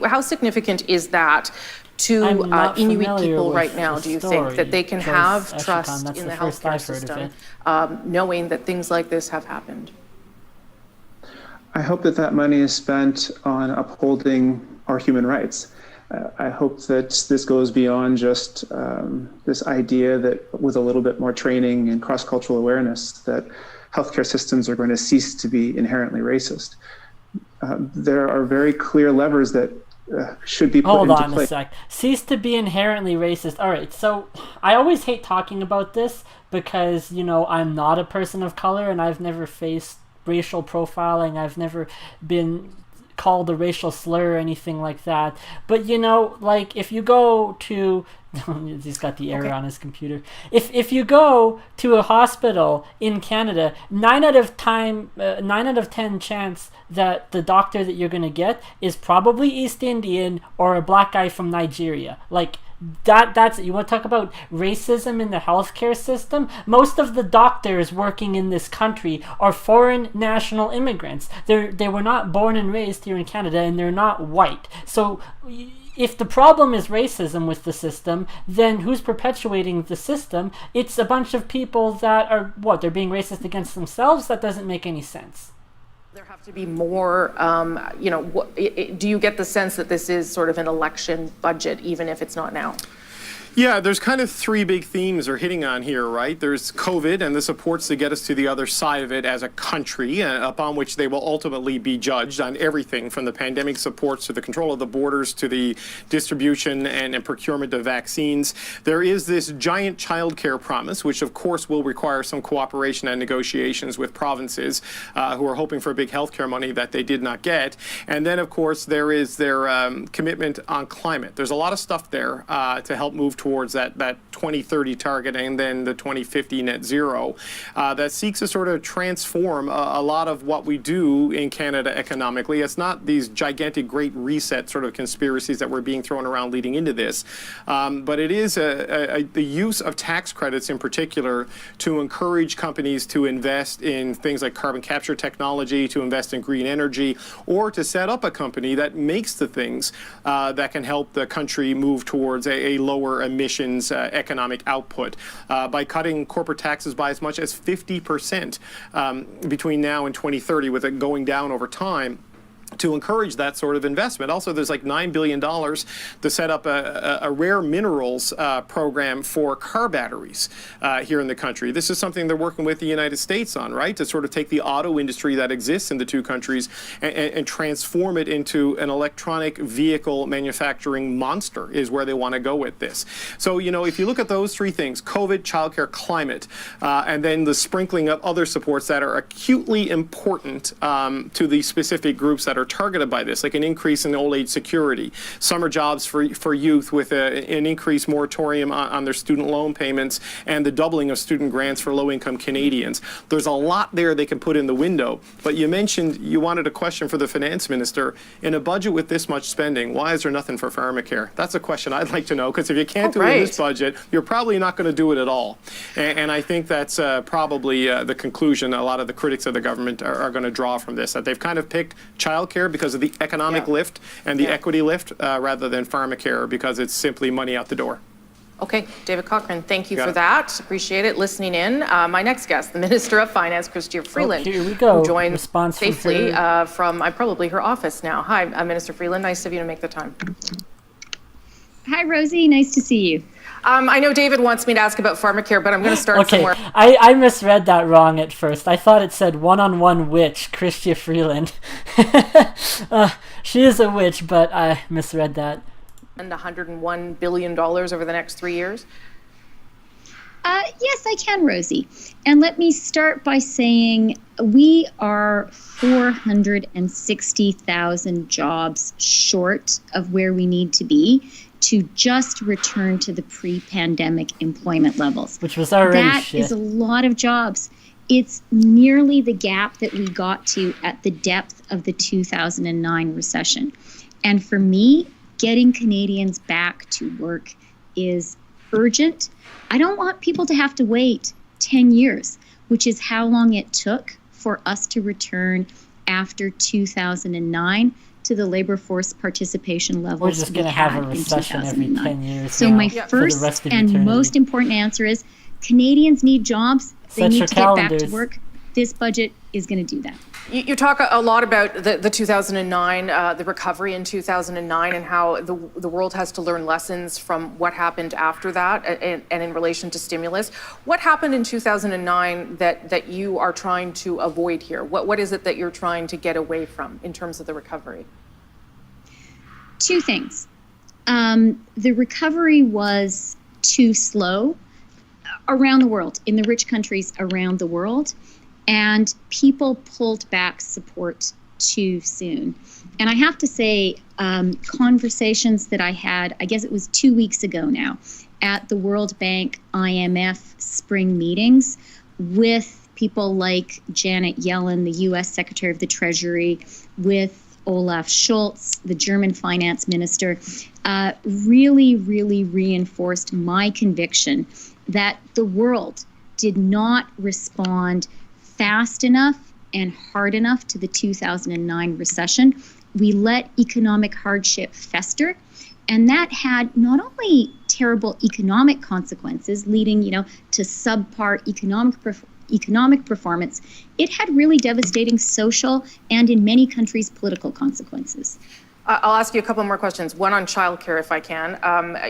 How significant is that to Inuit people right now? Do you think that they can have trust in the healthcare system, knowing that things like this have happened? I hope that money is spent on upholding our human rights. I hope that this goes beyond just this idea that with a little bit more training and cross-cultural awareness that healthcare systems are going to cease to be inherently racist. There are very clear levers that should be put into play. Hold on a sec. Cease to be inherently racist. All right, so I always hate talking about this because, I'm not a person of color and I've never faced racial profiling. I've never been called a racial slur or anything like that. But, if you go to... He's got the error on his computer. If you go to a hospital in Canada, 9 out of 10 chance that the doctor that you're going to get is probably East Indian or a black guy from Nigeria. That's you want to talk about racism in the healthcare system? Most of the doctors working in this country are foreign national immigrants. They were not born and raised here in Canada, and they're not white. So if the problem is racism with the system, then who's perpetuating the system? It's a bunch of people that are, they're being racist against themselves? That doesn't make any sense. There have to be more, do you get the sense that this is sort of an election budget, even if it's not now? Yeah, there's kind of three big themes we're hitting on here, right? There's COVID and the supports to get us to the other side of it as a country, upon which they will ultimately be judged on everything from the pandemic supports to the control of the borders to the distribution and procurement of vaccines. There is this giant childcare promise, which of course will require some cooperation and negotiations with provinces who are hoping for big healthcare money that they did not get. And then, of course, there is their commitment on climate. There's a lot of stuff there to help move towards that 2030 target and then the 2050 net zero that seeks to sort of transform a lot of what we do in Canada economically. It's not these gigantic great reset sort of conspiracies that were being thrown around leading into this, but it is the use of tax credits in particular to encourage companies to invest in things like carbon capture technology, to invest in green energy, or to set up a company that makes the things that can help the country move towards a lower emissions economic output by cutting corporate taxes by as much as 50% between now and 2030, with it going down over time, to encourage that sort of investment. Also, there's like $9 billion to set up a rare minerals program for car batteries here in the country. This is something they're working with the United States on, right? To sort of take the auto industry that exists in the two countries and transform it into an electronic vehicle manufacturing monster is where they want to go with this. So, if you look at those three things, COVID, childcare, climate, and then the sprinkling of other supports that are acutely important to the specific groups that are targeted by this, like an increase in old age security, summer jobs for youth with an increased moratorium on their student loan payments, and the doubling of student grants for low-income Canadians. There's a lot there they can put in the window, but you mentioned you wanted a question for the finance minister. In a budget with this much spending, why is there nothing for Pharmacare? That's a question I'd like to know, because if you can't do it in this budget, you're probably not going to do it at all. And I think that's probably the conclusion a lot of the critics of the government are going to draw from this, that they've kind of picked childcare because of the economic lift and the equity lift rather than Pharmacare because it's simply money out the door. Okay, David Cochrane, thank you for that. Appreciate it, listening in. My next guest, the Minister of Finance, Chrystia Freeland, here we go. who joins Response safely from probably her office now. Hi, Minister Freeland, nice of you to make the time. Hi, Rosie, nice to see you. I know David wants me to ask about Pharmacare, but I'm going to start somewhere. I misread that wrong at first. I thought it said one-on-one witch, Chrystia Freeland. She is a witch, but I misread that. And $101 billion over the next 3 years? Yes, I can, Rosie. And let me start by saying we are 460,000 jobs short of where we need to be to just return to the pre-pandemic employment levels. Which was already That is a lot of jobs. It's nearly the gap that we got to at the depth of the 2009 recession. And for me, getting Canadians back to work is urgent. I don't want people to have to wait 10 years, which is how long it took for us to return after 2009 to the labor force participation levels We're just going to have a recession every 10 years. So my first and most important answer is Canadians need jobs. They need to get back to work. This budget is going to do that. You talk a lot about the 2009, the recovery in 2009, and how the world has to learn lessons from what happened after that, and in relation to stimulus. What happened in 2009 that you are trying to avoid here? What is it that you're trying to get away from in terms of the recovery? Two things. The recovery was too slow around the world, in the rich countries around the world. And people pulled back support too soon. And I have to say, conversations that I had, I guess it was 2 weeks ago now, at the World Bank IMF spring meetings with people like Janet Yellen, the U.S. Secretary of the Treasury, with Olaf Scholz, the German finance minister, really reinforced my conviction that the world did not respond fast enough and hard enough to the 2009 recession. We let economic hardship fester, and that had not only terrible economic consequences, leading, to subpar economic performance, it had really devastating social and, in many countries, political consequences. I'll ask you a couple more questions. One on childcare, if I can.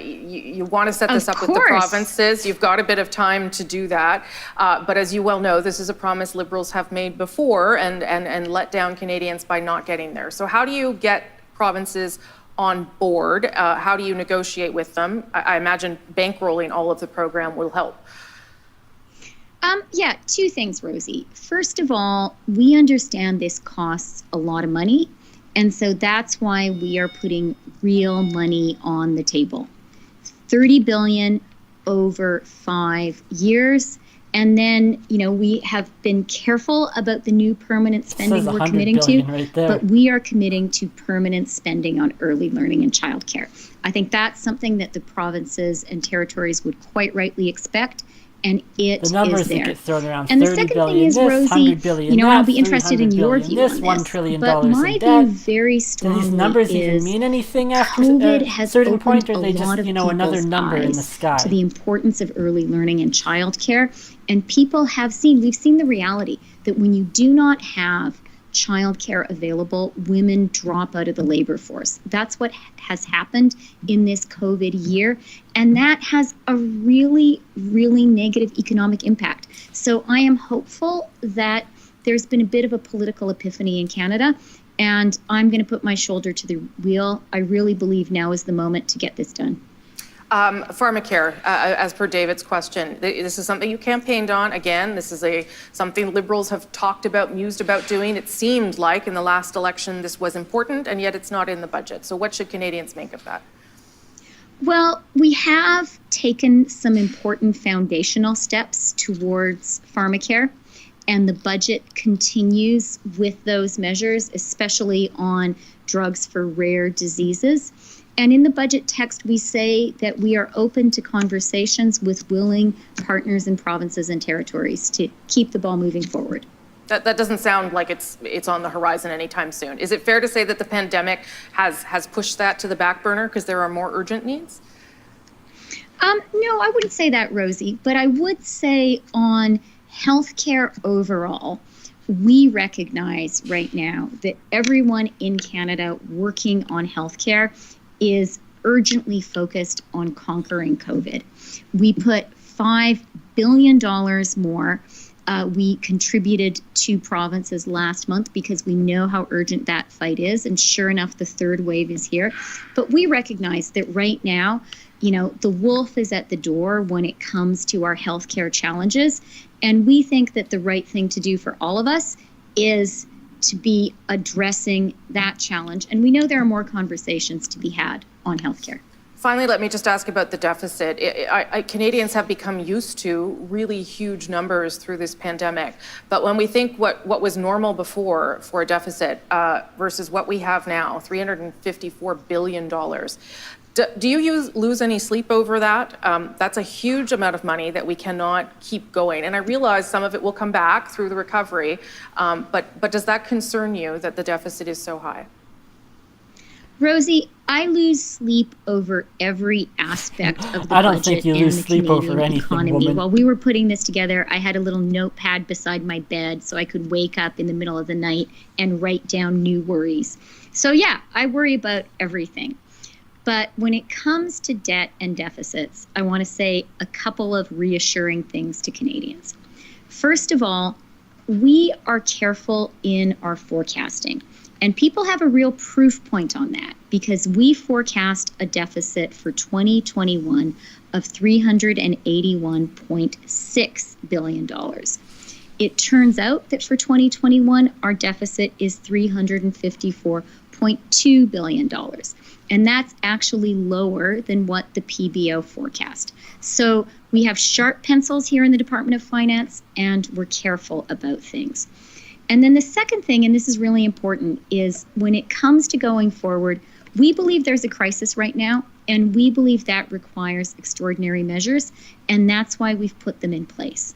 You want to set this up with the provinces. You've got a bit of time to do that. But as you well know, this is a promise Liberals have made before and let down Canadians by not getting there. So how do you get provinces on board? How do you negotiate with them? I imagine bankrolling all of the program will help. Yeah, two things, Rosie. First of all, we understand this costs a lot of money. And so that's why we are putting real money on the table. $30 billion over 5 years. And then, we have been careful about the new permanent spending we're committing to, right, but we are committing to permanent spending on early learning and childcare. I think that's something that the provinces and territories would quite rightly expect. And it is there. The numbers that get thrown around, and the 30 second billion thing is, this, Rosie, 100 billion I'll that, be interested in your view this, on $1 this. trillion But my in view debt. very strongly Do these numbers is even mean anything after COVID a has certain opened point, or are they a just, lot of another number in the eyes sky? to the importance of early learning and childcare. And people have seen, we've seen the reality that when you do not have childcare available, women drop out of the labor force. That's what has happened in this COVID year. And that has a really negative economic impact. So I am hopeful that there's been a bit of a political epiphany in Canada, and I'm going to put my shoulder to the wheel. I really believe now is the moment to get this done. Pharmacare, as per David's question, this is something you campaigned on. Again, this is something Liberals have talked about, mused about doing. It seemed like in the last election this was important, and yet it's not in the budget. So what should Canadians make of that? Well, we have taken some important foundational steps towards Pharmacare, and the budget continues with those measures, especially on drugs for rare diseases. And in the budget text, we say that we are open to conversations with willing partners in provinces and territories to keep the ball moving forward. That doesn't sound like it's on the horizon anytime soon. Is it fair to say that the pandemic has pushed that to the back burner because there are more urgent needs? No, I wouldn't say that, Rosie. But I would say on healthcare overall, we recognize right now that everyone in Canada working on healthcare is urgently focused on conquering COVID. We put $5 billion more. We contributed to provinces last month because we know how urgent that fight is. And sure enough, the third wave is here. But we recognize that right now, the wolf is at the door when it comes to our healthcare challenges. And we think that the right thing to do for all of us is to be addressing that challenge. And we know there are more conversations to be had on healthcare. Finally, let me just ask about the deficit. Canadians have become used to really huge numbers through this pandemic. But when we think what was normal before for a deficit versus what we have now, $354 billion, do you lose any sleep over that? That's a huge amount of money that we cannot keep going. And I realize some of it will come back through the recovery, but does that concern you that the deficit is so high? Rosie, I lose sleep over every aspect of the I don't budget think you and lose the sleep Canadian over anything, economy. woman. While we were putting this together, I had a little notepad beside my bed so I could wake up in the middle of the night and write down new worries. So yeah, I worry about everything. But when it comes to debt and deficits, I want to say a couple of reassuring things to Canadians. First of all, we are careful in our forecasting. And people have a real proof point on that because we forecast a deficit for 2021 of $381.6 billion. It turns out that for 2021, our deficit is $354.2 billion. And that's actually lower than what the PBO forecast. So we have sharp pencils here in the Department of Finance, and we're careful about things. And then the second thing, and this is really important, is when it comes to going forward, we believe there's a crisis right now, and we believe that requires extraordinary measures, and that's why we've put them in place.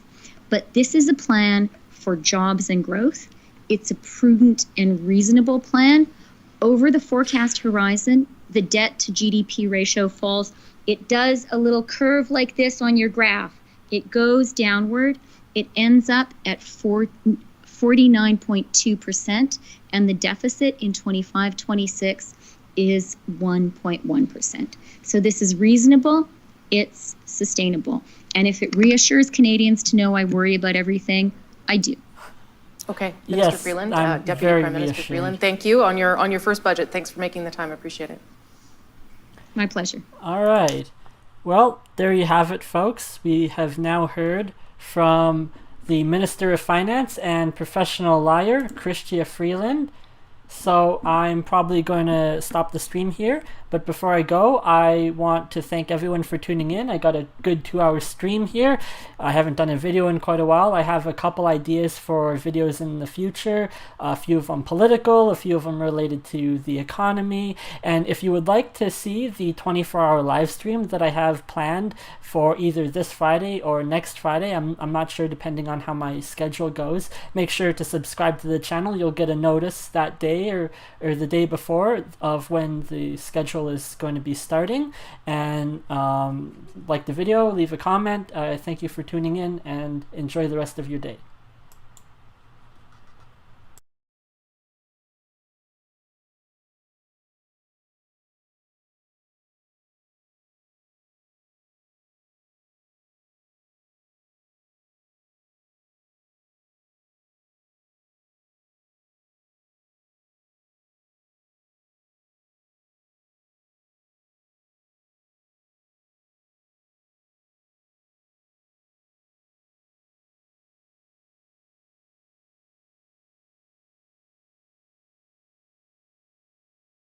But this is a plan for jobs and growth. It's a prudent and reasonable plan. Over the forecast horizon, the debt to GDP ratio falls. It does a little curve like this on your graph. It goes downward. It ends up at 49.2%, and the deficit in 25-26 is 1.1%. So this is reasonable. It's sustainable. And if it reassures Canadians to know I worry about everything, I do. Okay, Minister Yes, Freeland, I'm Deputy very Prime Minister reassured. Freeland, thank you on your first budget. Thanks for making the time. I appreciate it. My pleasure. All right. Well, there you have it, folks. We have now heard from the Minister of Finance and professional liar, Chrystia Freeland. So I'm probably going to stop the stream here. But before I go, I want to thank everyone for tuning in. I got a good 2-hour stream here. I haven't done a video in quite a while. I have a couple ideas for videos in the future. A few of them political, a few of them related to the economy. And if you would like to see the 24-hour live stream that I have planned for either this Friday or next Friday, I'm not sure depending on how my schedule goes, make sure to subscribe to the channel. You'll get a notice that day or the day before of when the schedule is going to be starting. And like the video, leave a comment. Thank you for tuning in, and enjoy the rest of your day.